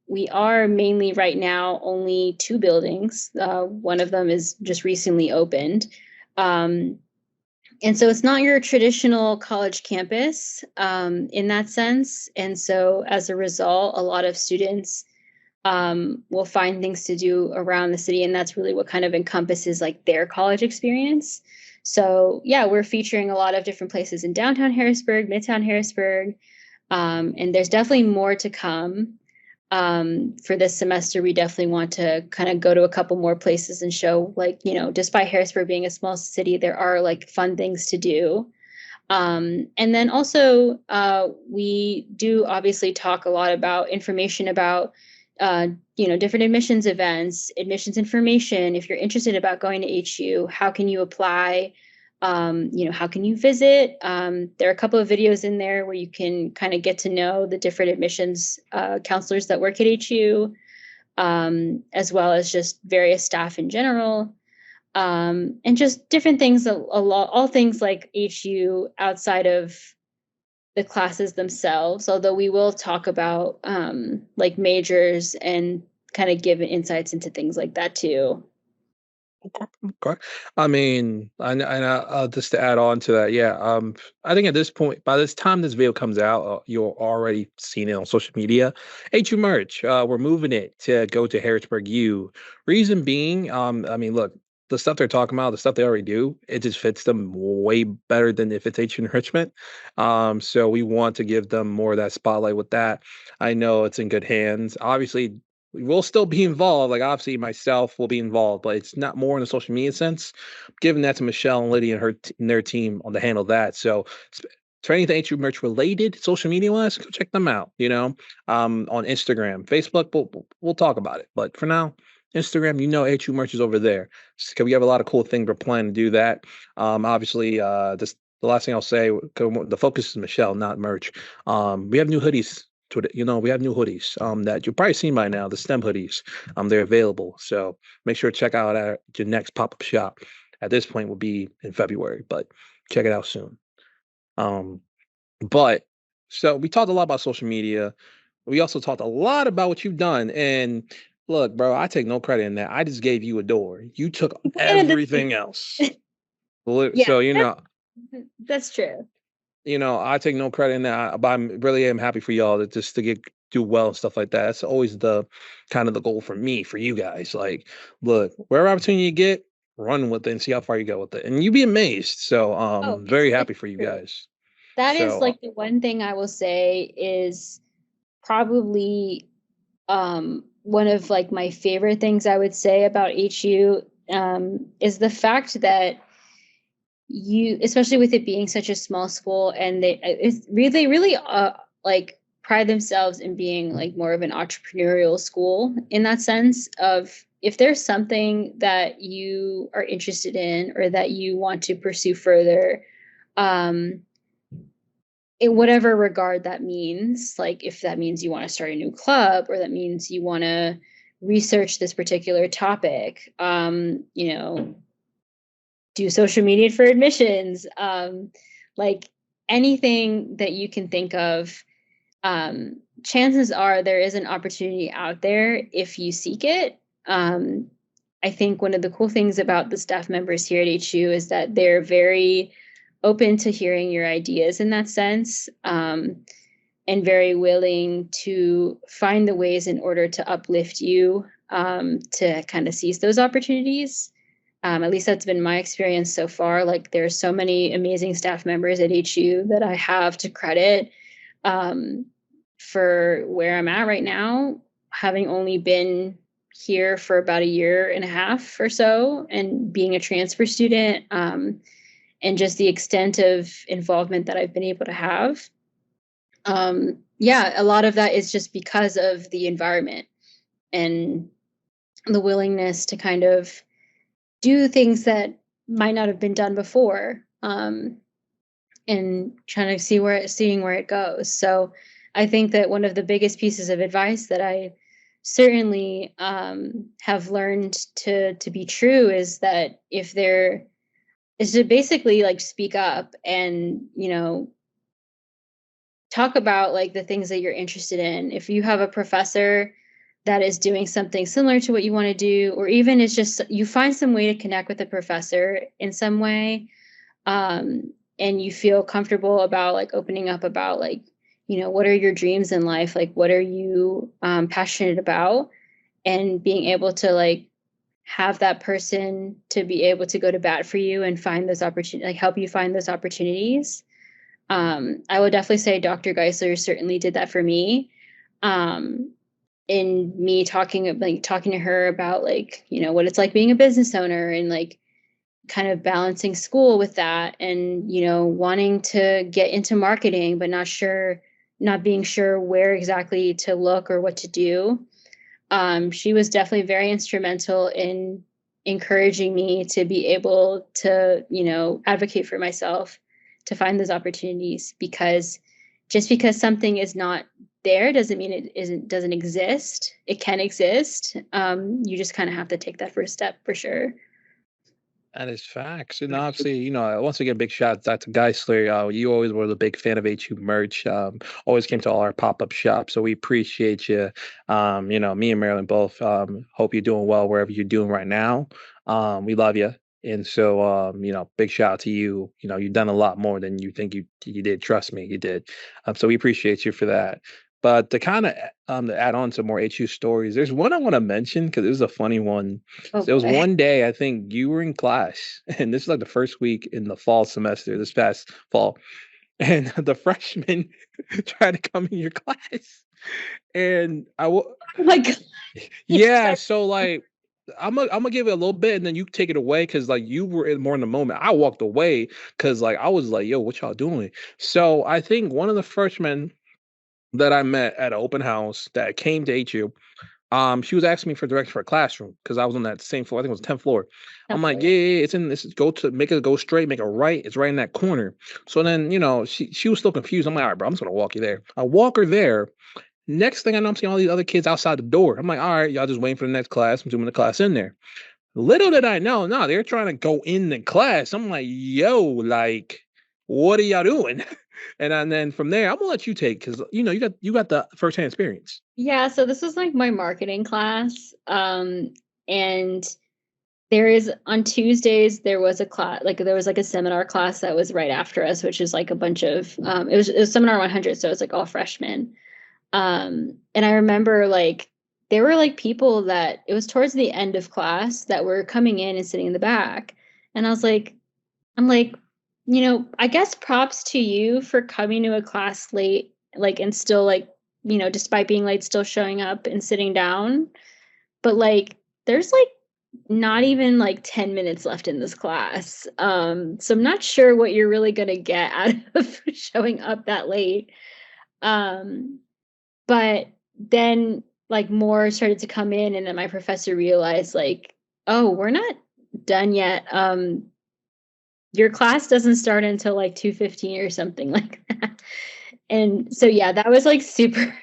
we are mainly right now only 2 buildings. One of them is just recently opened. And so it's not your traditional college campus in that sense. And so as a result, a lot of students will find things to do around the city. And that's really what kind of encompasses like their college experience. So yeah, we're featuring a lot of different places in downtown Harrisburg, Midtown Harrisburg. And there's definitely more to come. For this semester, we definitely want to kind of go to a couple more places and show, like, you know, despite Harrisburg being a small city, there are like fun things to do. And then also, we do obviously talk a lot about information about, you know, different admissions events, admissions information. If you're interested about going to HU, how can you apply? You know, how can you visit? There are a couple of videos in there where you can kind of get to know the different admissions counselors that work at HU, as well as just various staff in general, and just different things, a lot, all things like HU outside of the classes themselves. Although we will talk about like majors and kind of give insights into things like that too. Okay. I mean, just to add on to that, yeah. I think at this point, by this time this video comes out, you'll already seen it on social media. HU merch, we're moving it to go to Harrisburg U. Reason being, I mean, look, the stuff they're talking about, the stuff they already do, it just fits them way better than if it's HU enrichment. So we want to give them more of that spotlight with that. I know it's in good hands. Obviously, we will still be involved. Like obviously, myself will be involved, but it's not more in the social media sense. Giving that to Michelle and Lydia and and their team on to handle that. So, for anything HU merch related, social media wise, go check them out. You know, on Instagram, Facebook, we'll talk about it. But for now, Instagram, you know, HU merch is over there. Because we have a lot of cool things we're planning to do that. Obviously, this the last thing I'll say. The focus is Michelle, not merch. We have new hoodies you know, we have new hoodies that you've probably seen by now, the STEM hoodies. They're available. So make sure to check out your next pop-up shop. At this point will be in February, but check it out soon. Um, but so we talked a lot about social media. We also talked a lot about what you've done. And look, bro, I take no credit in that. I just gave you a door. You took everything else. Yeah, So, you know, that's true. I take no credit in that, but I'm really am happy for y'all to just to do well and stuff like that. That's always the kind of the goal for me, for you guys. Like, look, wherever opportunity you get, run with it and see how far you go with it. And you'd be amazed. So Oh, very it's happy for you true. guys. That is So like the one thing I will say is probably one of like my favorite things I would say about HU is the fact that you, especially with it being such a small school, and it's really like pride themselves in being like more of an entrepreneurial school in that sense of, if there's something that you are interested in or that you want to pursue further, um in whatever regard that means, like if that means you want to start a new club or that means you want to research this particular topic, you know, do social media for admissions, like anything that you can think of, chances are there is an opportunity out there if you seek it. I think one of the cool things about the staff members here at HU is that they're very open to hearing your ideas in that sense, and very willing to find the ways in order to uplift you, to kind of seize those opportunities. At least that's been my experience so far. Like there's so many amazing staff members at HU that I have to credit, um, for where I'm at right now, having only been here for about a year and a half or so, and being a transfer student, and just the extent of involvement that I've been able to have. Yeah, a lot of that is just because of the environment and the willingness to kind of do things that might not have been done before, and trying to seeing where it goes. So I think that one of the biggest pieces of advice that I certainly have learned to be true is that if there is to basically like speak up and, you know, talk about like the things that you're interested in. If you have a professor that is doing something similar to what you want to do, or even it's just you find some way to connect with the professor in some way, and you feel comfortable about like opening up about like, you know, what are your dreams in life? Like, what are you passionate about? And being able to like have that person to be able to go to bat for you and find those opportunities, like help you find those opportunities. I would definitely say Dr. Geisler certainly did that for me. Um, in me talking to her about like, you know, what it's like being a business owner and like kind of balancing school with that and, you know, wanting to get into marketing, but not being sure where exactly to look or what to do. She was definitely very instrumental in encouraging me to be able to, you know, advocate for myself to find those opportunities because just because something is not there doesn't mean doesn't exist. It can exist. You just kind of have to take that first step for sure. That is facts. And obviously, once again, big shout out to Geisler. You always were the big fan of HU merch. Always came to all our pop up shops. So we appreciate you. Me and Marilyn both hope you're doing well wherever you're doing right now. We love you. And so, big shout out to you. You've done a lot more than you think you did. Trust me, you did. So we appreciate you for that. But to kind of to add on to more HU stories, there's one I want to mention because it was a funny one. Oh So it was boy. one day, I think you were in class, and this is like the first week in the fall semester, this past fall, and the freshman tried to come in your class, and Oh my god. yeah, so like. I'm gonna give it a little bit and then you take it away because like you were more in the moment. I walked away because like I was like, yo, what y'all doing? So I think one of the freshmen that I met at an open house that came to HU. She was asking me for directions for a classroom because I was on that same floor. I think it was the 10th floor. I'm like, yeah, yeah, yeah, it's in this. Go to make it go straight, make a right. It's right in that corner. So then, she was still confused. I'm like, all right, bro, I'm just gonna walk you there. I walk her there. Next thing I know, I'm seeing all these other kids outside the door. I'm like, all right, y'all just waiting for the next class. I'm doing the class in there. Little did I know, no, they're trying to go in the class. I'm like, yo, like, what are y'all doing? And then from there, I'm gonna let you take because you got the firsthand experience. Yeah, so this was like my marketing class. And there is on Tuesdays there was a class like there was like a seminar class that was right after us, which is like a bunch of it was seminar 100, so it's like all freshmen. And I remember like there were like people that it was towards the end of class that were coming in and sitting in the back. And I'm like, you know, I guess props to you for coming to a class late, like, and still like, you know, despite being late, still showing up and sitting down. But like, there's like not even like 10 minutes left in this class. So I'm not sure what you're really going to get out of showing up that late. Um, but then like more started to come in, and then my professor realized like, oh, we're not done yet. Your class doesn't start until like 2:15 or something like that. And so yeah, that was like super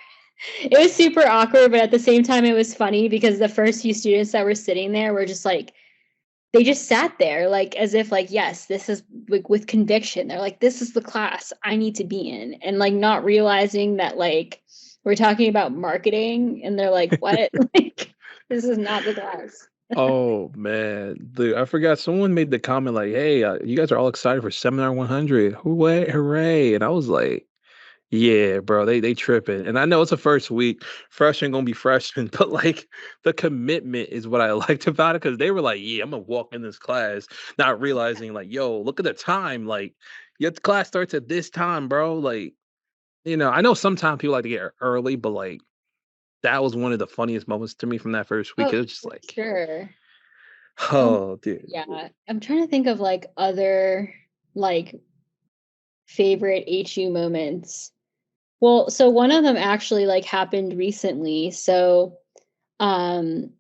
it was super awkward, but at the same time it was funny because the first few students that were sitting there were just like they just sat there like as if like yes, this is like with conviction. They're like this is the class I need to be in, and like not realizing that like we're talking about marketing and they're like what? Like this is not the class. Oh man, I forgot someone made the comment like, "Hey, you guys are all excited for Seminar 100. Hooray, hooray." And I was like, "Yeah, bro, they tripping." And I know it's a first week, freshmen gonna be freshmen, but like the commitment is what I liked about it because they were like, "Yeah, I'm gonna walk in this class," not realizing like, "Yo, look at the time. Like, your class starts at this time, bro." Like, I know sometimes people like to get early, but like that was one of the funniest moments to me from that first week. Oh, It was just for like, sure. Um, oh, dude. yeah, I'm trying to think of like other like favorite HU moments. Well, so one of them actually like happened recently. So, um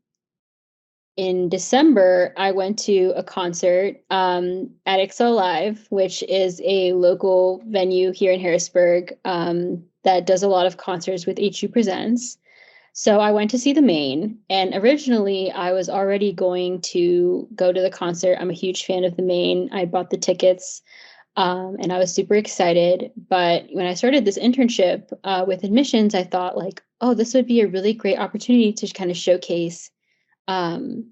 in December, I went to a concert at XO Live, which is a local venue here in Harrisburg that does a lot of concerts with HU Presents. So I went to see the main, and originally I was already going to go to the concert. I'm a huge fan of the main. I bought the tickets, and I was super excited. But when I started this internship with admissions, I thought like, oh, this would be a really great opportunity to kind of showcase um,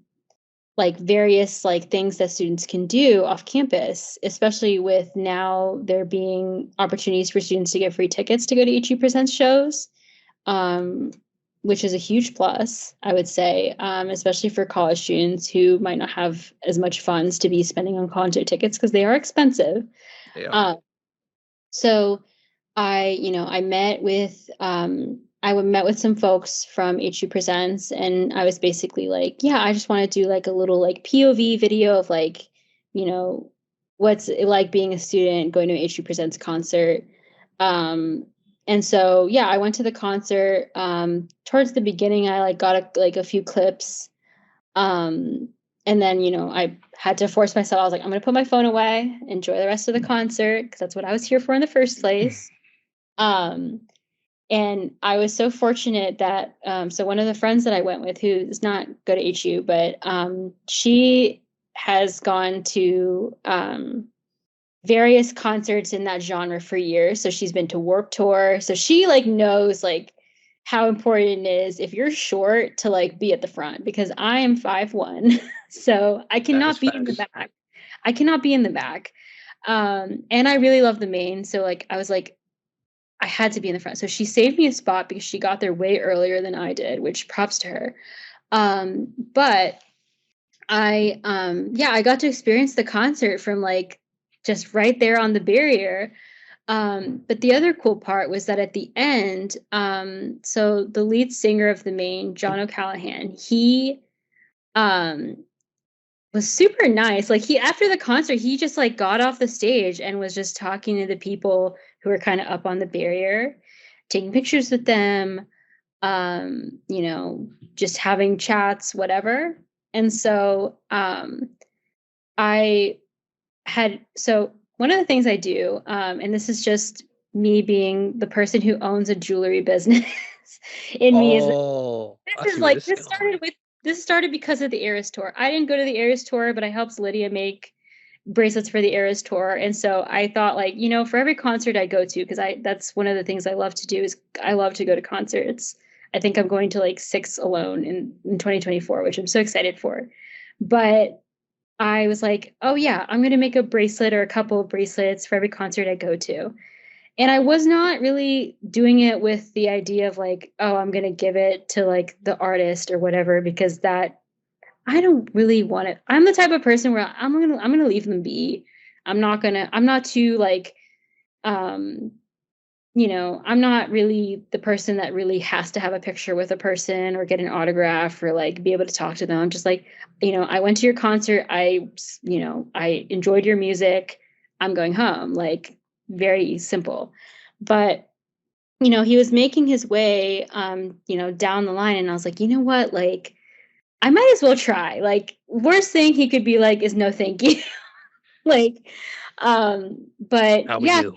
like various like things that students can do off campus, especially with now there being opportunities for students to get free tickets to go to HU Presents shows, um, which is a huge plus, I would say, especially for college students who might not have as much funds to be spending on concert tickets because they are expensive. Yeah. So I met with met with some folks from HU Presents, and I was basically like, yeah, I just want to do like a little like POV video of like, you know, what's it like being a student going to an HU Presents concert. And so yeah, I went to the concert. Towards the beginning, I like got a few clips. Um, and then, I had to force myself. I was like, I'm gonna put my phone away, enjoy the rest of the concert, because that's what I was here for in the first place. Um, and I was so fortunate that so one of the friends that I went with, who does not go to HU, but she has gone to various concerts in that genre for years. So she's been to Warped Tour. So she like knows like how important it is if you're short to like be at the front, because I am 5'1", so I That is cannot be in the facts. back. I cannot be in the back. And I really love the main. So like I was like, I had to be in the front. So she saved me a spot because she got there way earlier than I did, which props to her. But I got to experience the concert from like just right there on the barrier. But the other cool part was that at the end, so the lead singer of the main, John O'Callahan, he um was super nice. Like he after the concert, he just like got off the stage and was just talking to the people who were kind of up on the barrier, taking pictures with them, just having chats, whatever. And so I so one of the things I do, and this is just me being the person who owns a jewelry business in me, is Oh, I this see is where like this is going. this started because of the Eras tour. I didn't go to the Eras tour, but I helped Lydia make bracelets for the Eras tour. And so I thought like, for every concert I go to, because I that's one of the things I love to do is I love to go to concerts. I think I'm going to like 6 alone in 2024, which I'm so excited for. But I was like, oh yeah, I'm gonna make a bracelet or a couple of bracelets for every concert I go to. And I was not really doing it with the idea of like, oh, I'm going to give it to like the artist or whatever, because that I don't really want it. I'm the type of person where I'm going to leave them be. I'm not too like um I'm not really the person that really has to have a picture with a person or get an autograph or like be able to talk to them. I'm just like, I went to your concert. I enjoyed your music. I'm going home. Like very simple. But, he was making his way, down the line. And I was like, you know what? Like, I might as well try. Like, worst thing he could be like is no thank you. like, but How we yeah, do.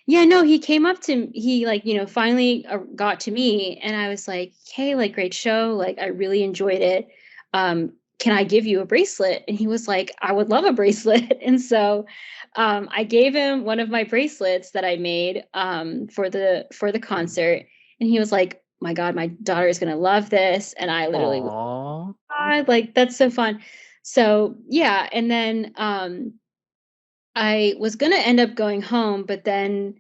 yeah, no, he came up to he like, finally got to me, and I was like, "Hey, like great show. Like I really enjoyed it. Can I give you a bracelet?" And he was like, "I would love a bracelet." And so I gave him one of my bracelets that I made for the concert, and he was like, "My God, my daughter is going to love this." And I literally was Aw. like, "God, like that's so fun." So, yeah, and then I was going to end up going home, but then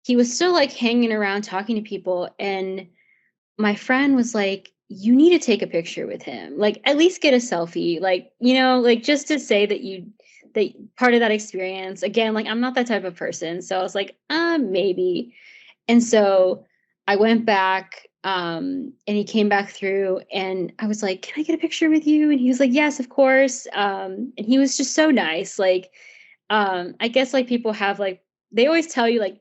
he was still like hanging around talking to people, and my friend was like, you need to take a picture with him, like at least get a selfie, like like just to say that part of that experience again. Like I'm not that type of person, so I was like maybe. And so I went back, and he came back through, and I was like, can I get a picture with you? And he was like, yes, of course. And he was just so nice. Like I guess like people have like they always tell you like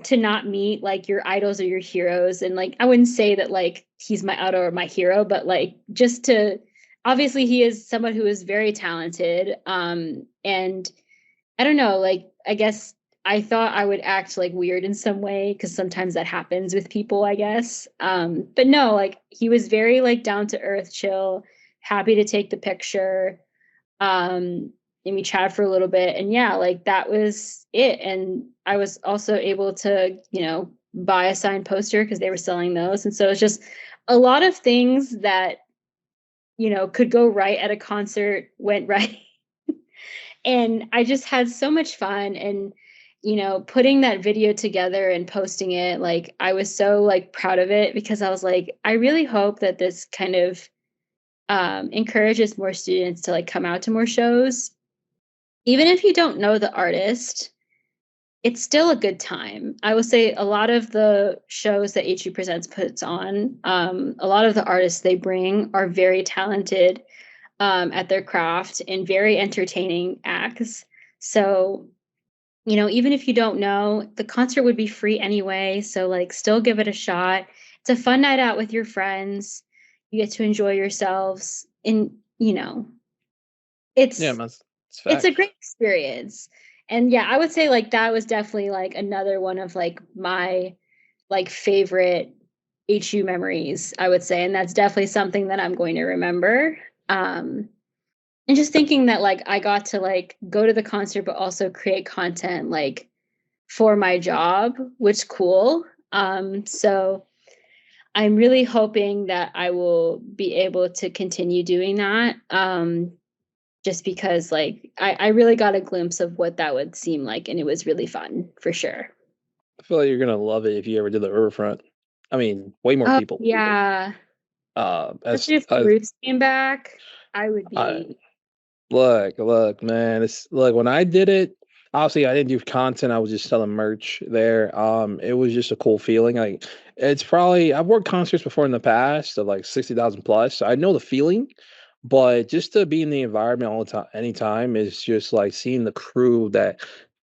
to not meet like your idols or your heroes, and like I wouldn't say that like he's my idol or my hero, but like just to obviously he is someone who is very talented, and I don't know, like I guess I thought I would act like weird in some way because sometimes that happens with people, I guess. But no, like he was very like down to earth, chill, happy to take the picture. And we chatted for a little bit, and yeah, like that was it. And I was also able to, buy a signed poster because they were selling those. And so it's just a lot of things that, could go right at a concert went right. And I just had so much fun. And putting that video together and posting it, like I was so like proud of it because I was like, I really hope that this kind of encourages more students to like come out to more shows. Even if you don't know the artist, it's still a good time. I will say a lot of the shows that HU Presents puts on, a lot of the artists they bring are very talented at their craft and very entertaining acts. So, even if you don't know, the concert would be free anyway. So, like, still give it a shot. It's a fun night out with your friends. You get to enjoy yourselves. And, Yeah, it's it's it's a facts. great experience. And yeah, I would say like that was definitely like another one of like my like favorite HU memories, I would say. And that's definitely something that I'm going to remember. And just thinking that like I got to like go to the concert but also create content like for my job, which cool. So I'm really hoping that I will be able to continue doing that. Just because like I really got a glimpse of what that would seem like, and it was really fun for sure. I feel like you're gonna love it if you ever did the riverfront. I mean, way more Oh people would. yeah. As Especially if the Roots came back, I would I be look, man. It's look when I did it. Obviously, I didn't do content. I was just selling merch there. It was just a cool feeling. Like it's probably I've worked concerts before in the past of like 60,000 plus. So I know the feeling, but just to be in the environment all the time, anytime is just like seeing the crew that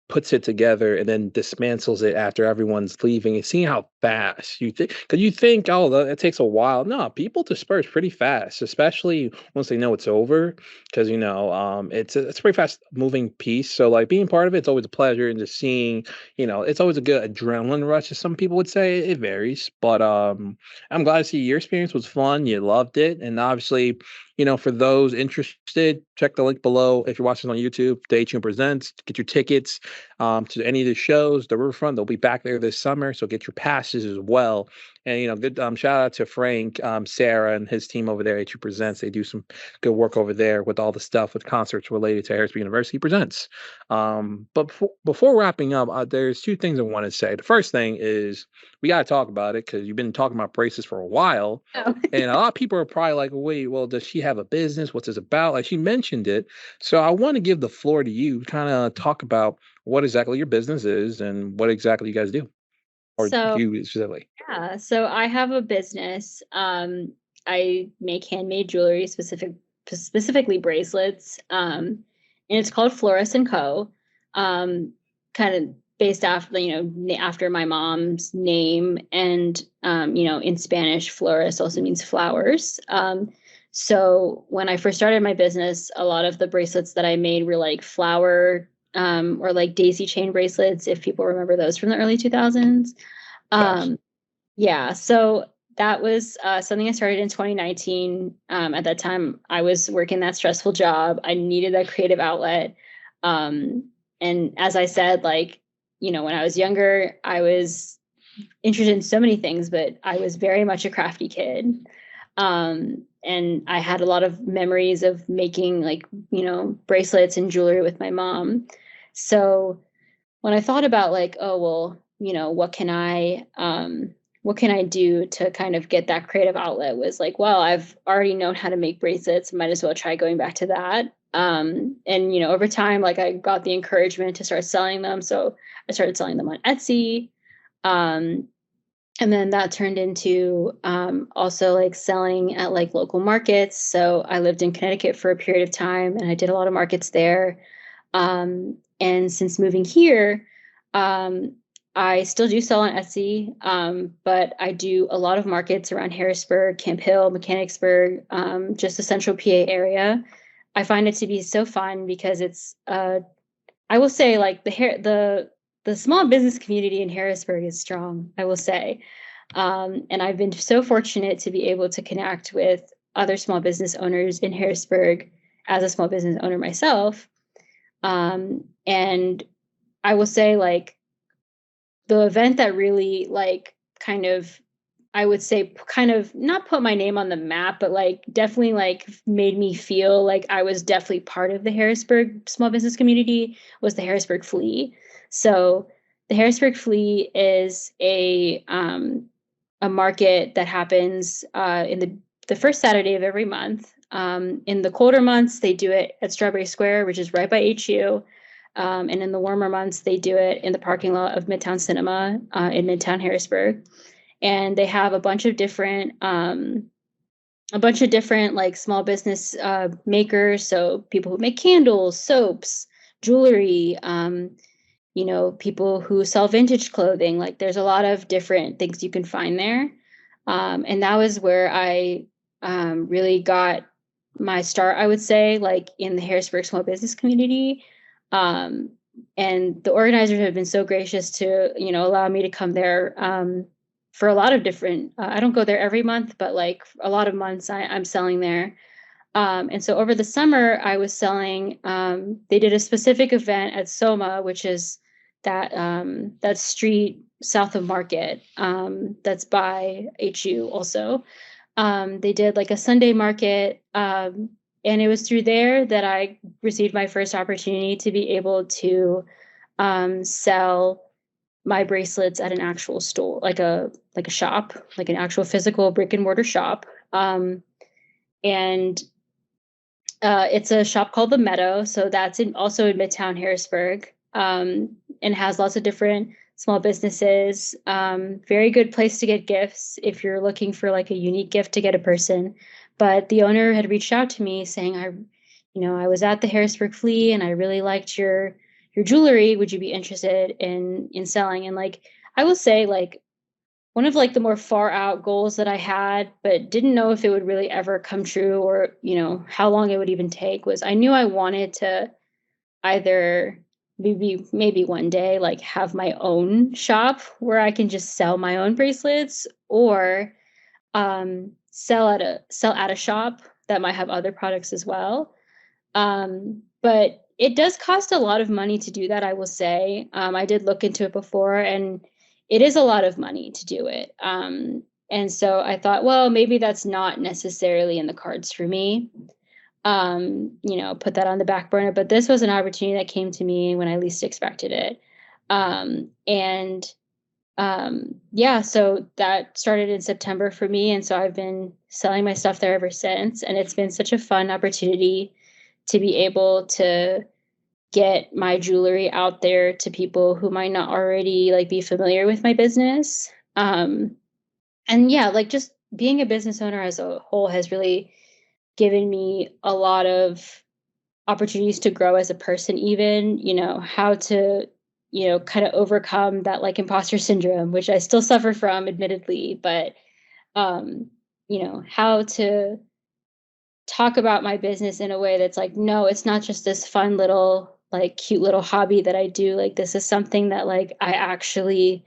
puts it together and then dismantles it after everyone's leaving and seeing how fast you think because you think oh it takes a while. No, people disperse pretty fast, especially once they know it's over because it's a pretty fast moving piece. So like being part of it's always a pleasure and just seeing it's always a good adrenaline rush as some people would say. It varies, but I'm glad to see your experience was fun, you loved it, and obviously for those interested, check the link below if you're watching on YouTube. The Atrium Presents. Get your tickets to any of the shows. The Riverfront, they'll be back there this summer, so get your passes as well. And good shout out to Frank, Sarah, and his team over there. Atrium Presents. They do some good work over there with all the stuff with concerts related to Harrisburg University Presents. But before wrapping up, there's two things I want to say. The first thing is we got to talk about it because you've been talking about braces for a while. oh. And a lot of people are probably like, wait, well, does she have a business? What's this about? Like she mentioned it. So I want to give the floor to you, kind of talk about what exactly your business is and what exactly you guys do, or So you specifically. yeah, so I have a business. I make handmade jewelry, specifically bracelets. And it's called Flores&Co. Kind of based after after my mom's name, and in Spanish, flores also means flowers. So when I first started my business, a lot of the bracelets that I made were like flower or like daisy chain bracelets, if people remember those from the early 2000s. Facts. Um, yeah, so that was something I started in 2019. At that time, I was working that stressful job. I needed a creative outlet. And as I said, like, when I was younger, I was interested in so many things, but I was very much a crafty kid. And I had a lot of memories of making like, bracelets and jewelry with my mom. So when I thought about like, oh well, what can I do to kind of get that creative outlet, was like, well, I've already known how to make bracelets, might as well try going back to that. And over time, like I got the encouragement to start selling them. So I started selling them on Etsy. Um, and then that turned into also like selling at like local markets. So I lived in Connecticut for a period of time and I did a lot of markets there. And since moving here, um, I still do sell on Etsy, but I do a lot of markets around Harrisburg, Camp Hill, Mechanicsburg, just the central PA area. I find it to be so fun because it's, I will say, like the the small business community in Harrisburg is strong, I will say. And I've been so fortunate to be able to connect with other small business owners in Harrisburg as a small business owner myself. And I will say, like, the event that really, like, kind of, I would say, kind of not put my name on the map, but like definitely like made me feel like I was definitely part of the Harrisburg small business community was the Harrisburg Flea. So the Harrisburg Flea is a market that happens in the first Saturday of every month. In the colder months, they do it at Strawberry Square, which is right by HU. And in the warmer months, they do it in the parking lot of Midtown Cinema in Midtown Harrisburg. And they have a bunch of different like small business makers. So people who make candles, soaps, jewelry, people who sell vintage clothing. Like there's a lot of different things you can find there. And that was where I really got my start, I would say, like in the Harrisburg small business community. And the organizers have been so gracious to, allow me to come there for a lot of different, I don't go there every month, but like a lot of months I'm selling there. And so over the summer, I was selling, they did a specific event at Soma, which is that street south of Market, that's by HU also. They did like a Sunday market, and it was through there that I received my first opportunity to be able to sell my bracelets at an actual store, like a shop, like an actual physical brick and mortar shop. And it's a shop called The Meadow. So that's also in Midtown Harrisburg, and has lots of different small businesses. Very good place to get gifts if you're looking for like a unique gift to get a person. But the owner had reached out to me saying, I was at the Harrisburg Flea and I really liked your jewelry. Would you be interested in selling? And like, I will say, like, one of like the more far out goals that I had, but didn't know if it would really ever come true or, how long it would even take, was I knew I wanted to either maybe one day like have my own shop where I can just sell my own bracelets, or sell at a shop that might have other products as well. But it does cost a lot of money to do that, I will say. I did look into it before, and it is a lot of money to do it. And so I thought, well, maybe that's not necessarily in the cards for me. Put that on the back burner. But this was an opportunity that came to me when I least expected it. Yeah, so that started in September for me. And so I've been selling my stuff there ever since. And it's been such a fun opportunity to be able to get my jewelry out there to people who might not already like be familiar with my business. And yeah, like just being a business owner as a whole has really given me a lot of opportunities to grow as a person, even, how to, kind of overcome that like imposter syndrome, which I still suffer from, admittedly, but, how to talk about my business in a way that's like, no, it's not just this fun little, like cute little hobby that I do. Like, this is something that like I actually,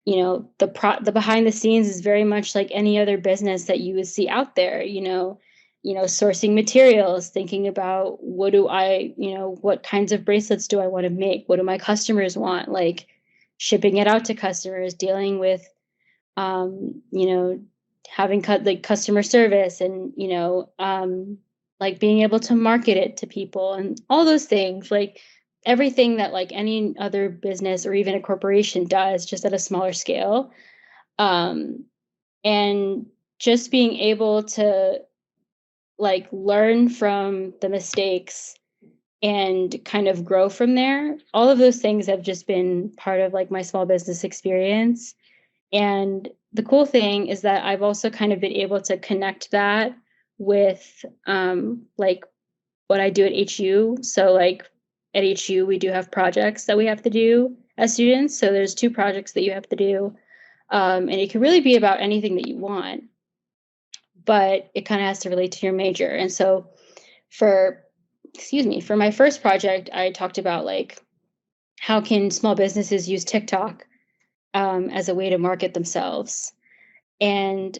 the behind the scenes is very much like any other business that you would see out there, sourcing materials, thinking about what kinds of bracelets do I want to make? What do my customers want? Like shipping it out to customers, dealing with, having like customer service and, like being able to market it to people and all those things, like everything that like any other business or even a corporation does, just at a smaller scale. And just being able to like learn from the mistakes and kind of grow from there. All of those things have just been part of like my small business experience. And the cool thing is that I've also kind of been able to connect that with like what I do at HU. So like at HU, we do have projects that we have to do as students. So there's 2 projects that you have to do. And it can really be about anything that you want, but it kind of has to relate to your major. And so for my first project, I talked about like how can small businesses use TikTok as a way to market themselves. And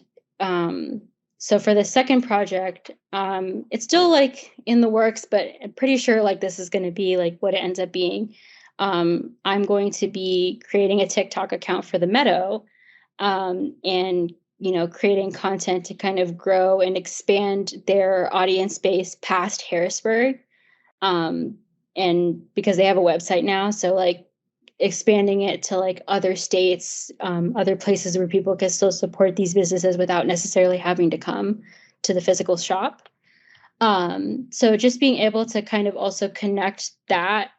so for the second project, it's still like in the works, but I'm pretty sure like this is going to be like what it ends up being. I'm going to be creating a TikTok account for the Meadow, and creating content to kind of grow and expand their audience base past Harrisburg. Um, and because they have a website now, so like expanding it to like other states, other places where people can still support these businesses without necessarily having to come to the physical shop. So just being able to kind of also connect that,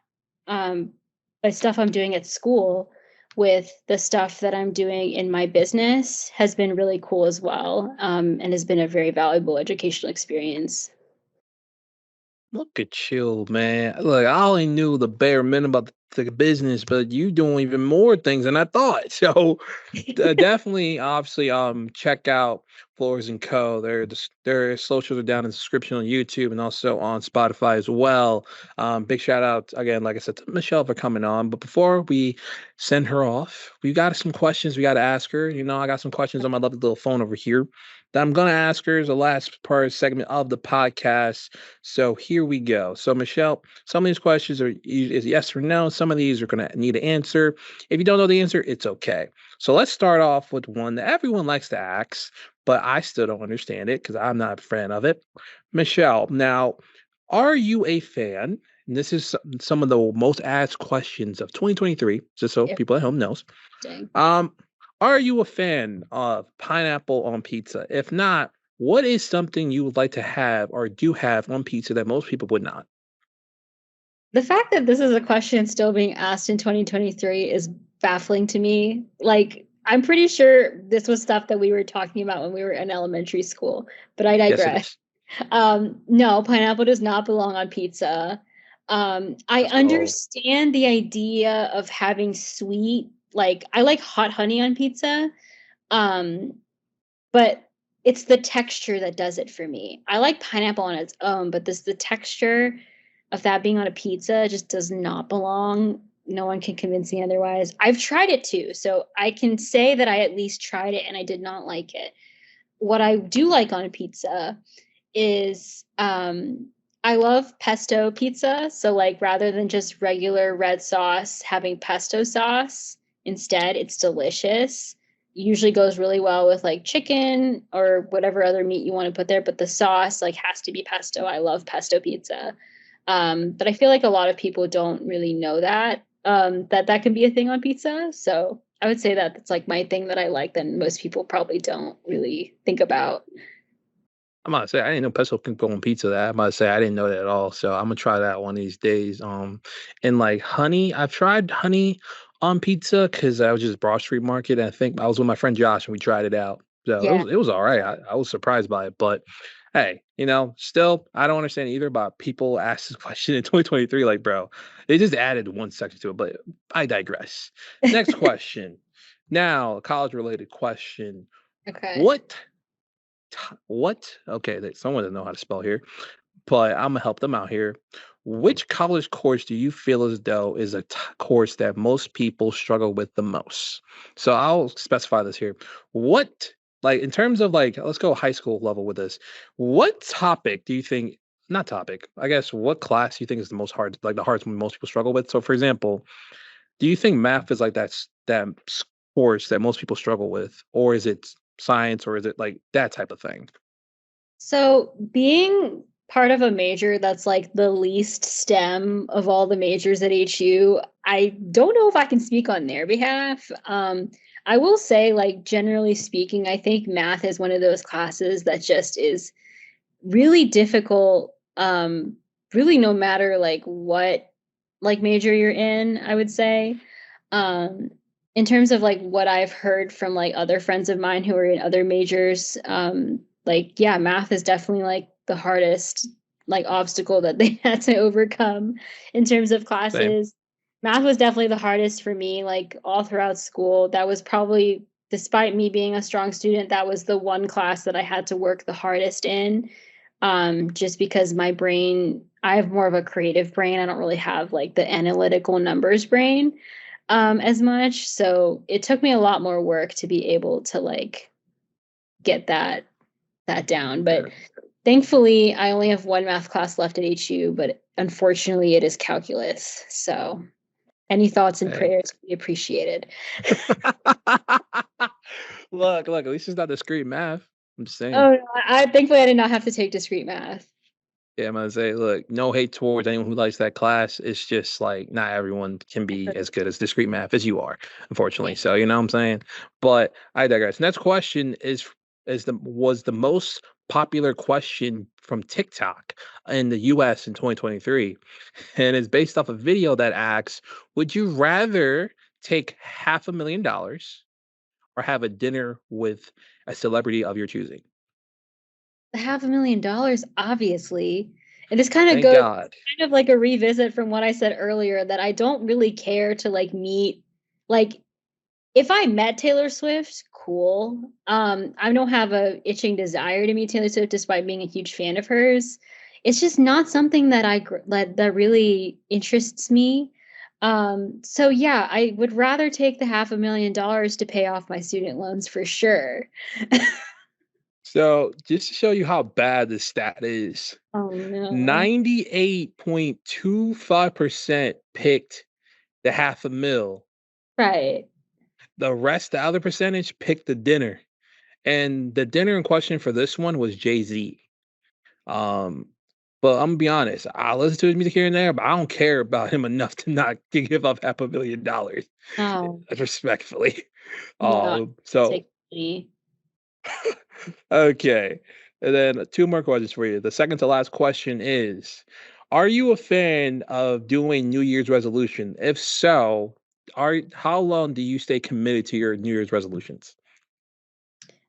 by stuff I'm doing at school with the stuff that I'm doing in my business has been really cool as well, and has been a very valuable educational experience. Look at you, man. Look, I only knew the bare minimum about the business, but you doing even more things than I thought. So definitely, obviously, check out Floors and Co. Their socials are down in the description on YouTube and also on Spotify as well. Big shout out again, like I said, to Michelle for coming on. But before we send her off, we got some questions we got to ask her. I got some questions on my lovely little phone over here that I'm gonna ask her as the last part segment of the podcast. So here we go. So Michelle, some of these questions is yes or no. Some of these are gonna need to answer. If you don't know the answer, it's okay. So let's start off with one that everyone likes to ask, but I still don't understand it because I'm not a fan of it. Michelle, now, are you a fan? And this is some of the most asked questions of 2023, just so people at home knows. Interesting. Um, are you a fan of pineapple on pizza? If not, what is something you would like to have or do have on pizza that most people would not? The fact that this is a question still being asked in 2023 is baffling to me. Like, I'm pretty sure this was stuff that we were talking about when we were in elementary school, but I Yes, it digress. is. No, pineapple does not belong on pizza. I Let's go. understand the idea of having sweet, like, I like hot honey on pizza, um, but it's the texture that does it for me. I like pineapple on its own, but the texture of that being on a pizza just does not belong. No one can convince me otherwise. I've tried it too, so I can say that I at least tried it and I did not like it. What I do like on a pizza is, I love pesto pizza. So like rather than just regular red sauce, having pesto sauce instead, it's delicious. Usually goes really well with like chicken or whatever other meat you want to put there, but the sauce like has to be pesto. I love pesto pizza. But I feel like a lot of people don't really know that, that can be a thing on pizza. So I would say that that's like my thing that I like that most people probably don't really think about. I'm gonna say I didn't know pesto can go on pizza. That I'm gonna say I didn't know that at all. So I'm gonna try that one of these days. And like honey, I've tried honey on pizza because I was just Broad Street Market. And I think I was with my friend Josh and we tried it out. So Yeah. it was all right. I was surprised by it, but hey, still I don't understand either about people ask this question in 2023. Like, bro, they just added one section to it, but I digress. Next question. Now, a college related question. Okay. What what? Okay, someone doesn't know how to spell here, but I'm gonna help them out here. Which college course do you feel as though is a course that most people struggle with the most? So I'll specify this here. What, like, in terms of like, let's go high school level with this. What topic do you think? Not topic. I guess what class do you think is the most hard, like the hardest one most people struggle with? So, for example, do you think math is like course that most people struggle with, or is it science, or is it like that type of thing? So being part of a major that's like the least STEM of all the majors at HU, I don't know if I can speak on their behalf. I will say, like, generally speaking, I think math is one of those classes that just is really difficult. Really, no matter like what like major you're in, I would say. Um, in terms of like what I've heard from like other friends of mine who are in other majors, like yeah, math is definitely like the hardest like obstacle that they had to overcome in terms of Same. classes. Math was definitely the hardest for me, like all throughout school. That was probably, despite me being a strong student, that was the one class that I had to work the hardest in, just because my brain, I have more of a creative brain. I don't really have like the analytical numbers brain as much. So it took me a lot more work to be able to like get that down. But thankfully, I only have one math class left at HU, but unfortunately, it is calculus. So any thoughts and Hey. prayers would be appreciated. Look, at least it's not discrete math. I'm just saying. Oh, no, I thankfully I did not have to take discrete math. Yeah, I'm gonna say, look, no hate towards anyone who likes that class. It's just like not everyone can be as good as discrete math as you are, unfortunately. So you know what I'm saying? But I digress. Next question is the was the most popular question from TikTok in the US in 2023. And it's based off a video that asks, would you rather take $500,000 or have a dinner with a celebrity of your choosing? $500,000, obviously. And this kind of Thank goes God. kind of like a revisit from what I said earlier that I don't really care to like meet like if I met Taylor Swift, cool. I don't have a itching desire to meet Taylor Swift despite being a huge fan of hers. It's just not something that that really interests me. So yeah, I would rather take the $500,000 to pay off my student loans for sure. So just to show you how bad this stat is, Oh no. 98.25% picked the half a mil. Right. The rest, the other percentage, picked the dinner. And the dinner in question for this one was Jay-Z. Um, but I'm gonna be honest, I listen to his music here and there, but I don't care about him enough to not to give up $500,000,000, No. respectfully. Yeah. So Take me. okay. And then two more questions for you. The second to last question is, are you a fan of doing New Year's resolution? If so, are how long do you stay committed to your New Year's resolutions?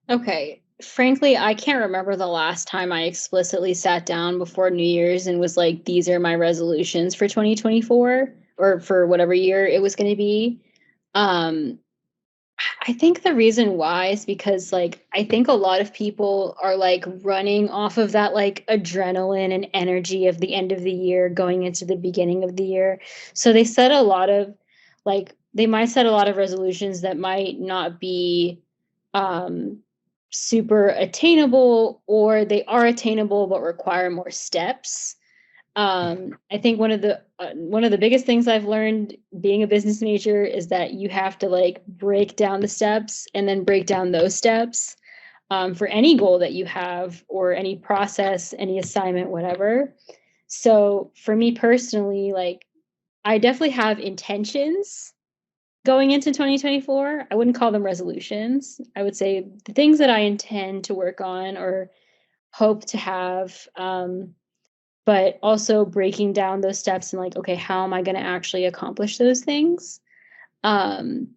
Okay. Frankly, I can't remember the last time I explicitly sat down before New Year's and was like, these are my resolutions for 2024 or for whatever year it was going to be. Um, I think the reason why is because like I think a lot of people are like running off of that like adrenaline and energy of the end of the year going into the beginning of the year. So they set a lot of they might set a lot of resolutions that might not be um super attainable or they are attainable but require more steps. I think one of the biggest things I've learned being a business major is that you have to like break down the steps and then break down those steps for any goal that you have or any process, any assignment, whatever. So for me personally, like I definitely have intentions going into 2024. I wouldn't call them resolutions. I would say the things that I intend to work on or hope to have. But also breaking down those steps and like, okay, how am I going to actually accomplish those things? Um,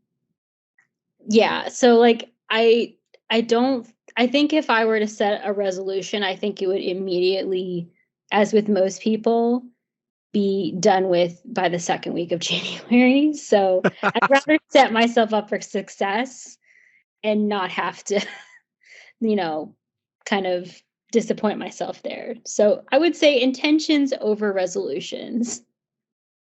yeah. So like, I don't, I think if I were to set a resolution, I think it would immediately, as with most people, be done with by the second week of January. So I'd rather set myself up for success and not have to, you know, kind of disappoint myself there. So I would say intentions over resolutions.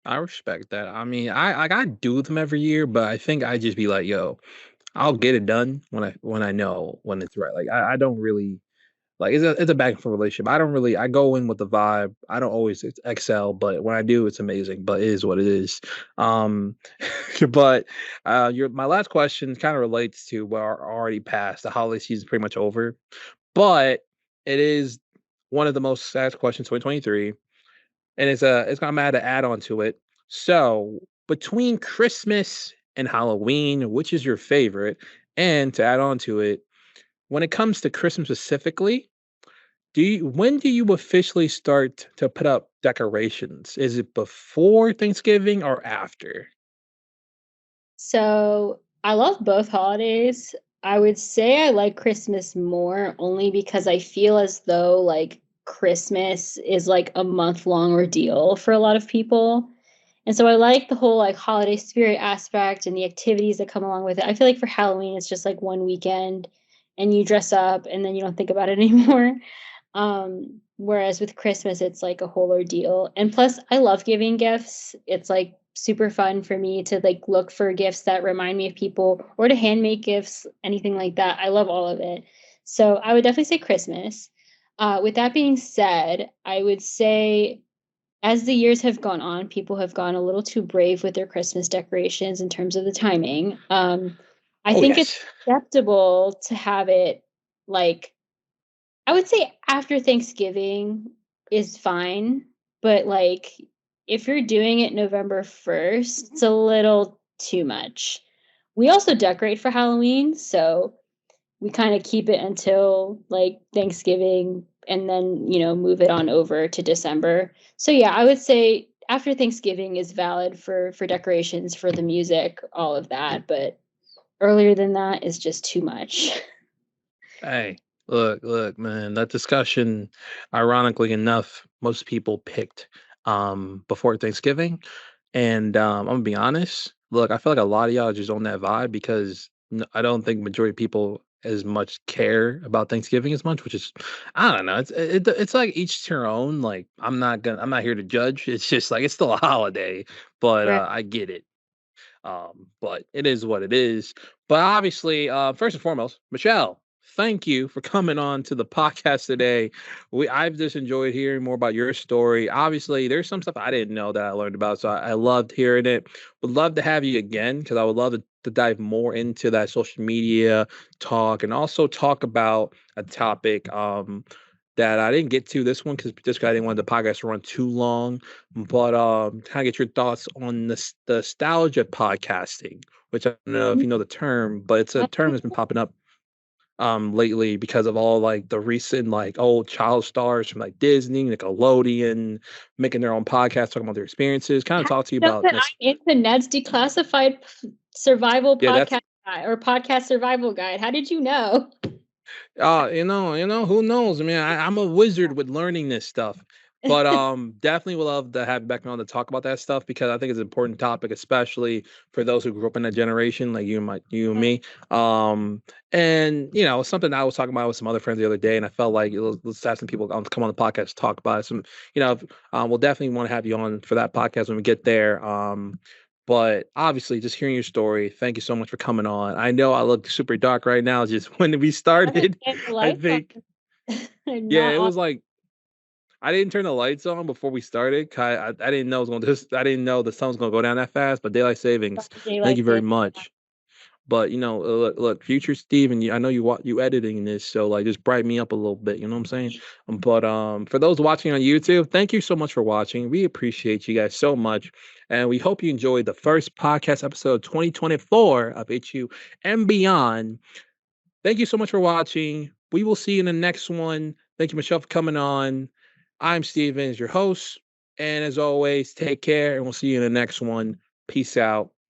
I respect that. I mean, I do them every year, but I think I just be like, yo, I'll get it done when I know when it's right. Like I don't really like it's a back and forth relationship. I don't really I go in with the vibe. I don't always excel, but when I do, it's amazing. But it is what it is. Um, but your my last question kind of relates to what already passed. The holiday season's pretty much over, but it is one of the most asked questions 2023, and it's gonna matter to add on to it. So between Christmas and Halloween, which is your favorite? And to add on to it, when it comes to Christmas specifically, do you when do you officially start to put up decorations? Is it before Thanksgiving or after? So I love both holidays. I would say I like Christmas more only because I feel as though like Christmas is like a month-long ordeal for a lot of people. And so I like the whole like holiday spirit aspect and the activities that come along with it. I feel like for Halloween it's just like one weekend and you dress up and then you don't think about it anymore. Um Whereas with Christmas, it's like a whole ordeal. And plus, I love giving gifts. It's like super fun for me to like look for gifts that remind me of people or to hand make gifts, anything like that. I love all of it. So I would definitely say Christmas. With that being said, I would say as the years have gone on, people have gone a little too brave with their Christmas decorations in terms of the timing. I Oh think it's yes. acceptable to have it like I would say after Thanksgiving is fine, but like if you're doing it November 1st, it's a little too much. We also decorate for Halloween, so we kind of keep it until like Thanksgiving and then, move it on over to December. So yeah, I would say after Thanksgiving is valid for decorations, for the music, all of that, but earlier than that is just too much. Hey, look, man. That discussion, ironically enough, most people picked before Thanksgiving. And I'm gonna be honest. Look, I feel like a lot of y'all just on that vibe because I don't think majority of people as much care about Thanksgiving as much, which is I don't know. It's like each to their own. Like I'm not here to judge. It's just like it's still a holiday, but Right. I get it. But it is what it is. But obviously, first and foremost, Michelle, thank you for coming on to the podcast today. I've just enjoyed hearing more about your story. Obviously, there's some stuff I didn't know that I learned about, so I loved hearing it. Would love to have you again because I would love to dive more into that social media talk and also talk about a topic that I didn't get to this one because just 'cause I didn't want the podcast to run too long. But kind of get your thoughts on the nostalgia podcasting, which I don't know if you know the term, but it's a term that's been popping up lately because of all like the recent like old child stars from like Disney, Nickelodeon, making their own podcast talking about their experiences. Kind of How talk to you do you know about that this. I'm into Ned's declassified survival Yeah, that's podcast guide or podcast survival guide? How did you know? who knows? I mean, I'm a wizard with learning this stuff. But definitely would love to have you back on to talk about that stuff because I think it's an important topic, especially for those who grew up in that generation, like you and me. Um, and something I was talking about with some other friends the other day, and I felt like let's have some people come on the podcast to talk about it. Some, we'll definitely want to have you on for that podcast when we get there. But obviously, just hearing your story, thank you so much for coming on. I know I look super dark right now, just when we Let me started. get the I lights think, on. yeah, Not it on. was like I didn't turn the lights on before we started. I didn't know it was going to. I didn't know the sun was going to go down that fast. But daylight savings, thank Daylight you very saving. much. But look, future Steve, and I know you editing this, so like just brighten me up a little bit. You know what I'm saying? But for those watching on YouTube, thank you so much for watching. We appreciate you guys so much, and we hope you enjoyed the first podcast episode 2024 of HU and beyond. Thank you so much for watching. We will see you in the next one. Thank you, Michelle, for coming on. I'm Steven, your host, and as always, take care, and we'll see you in the next one. Peace out.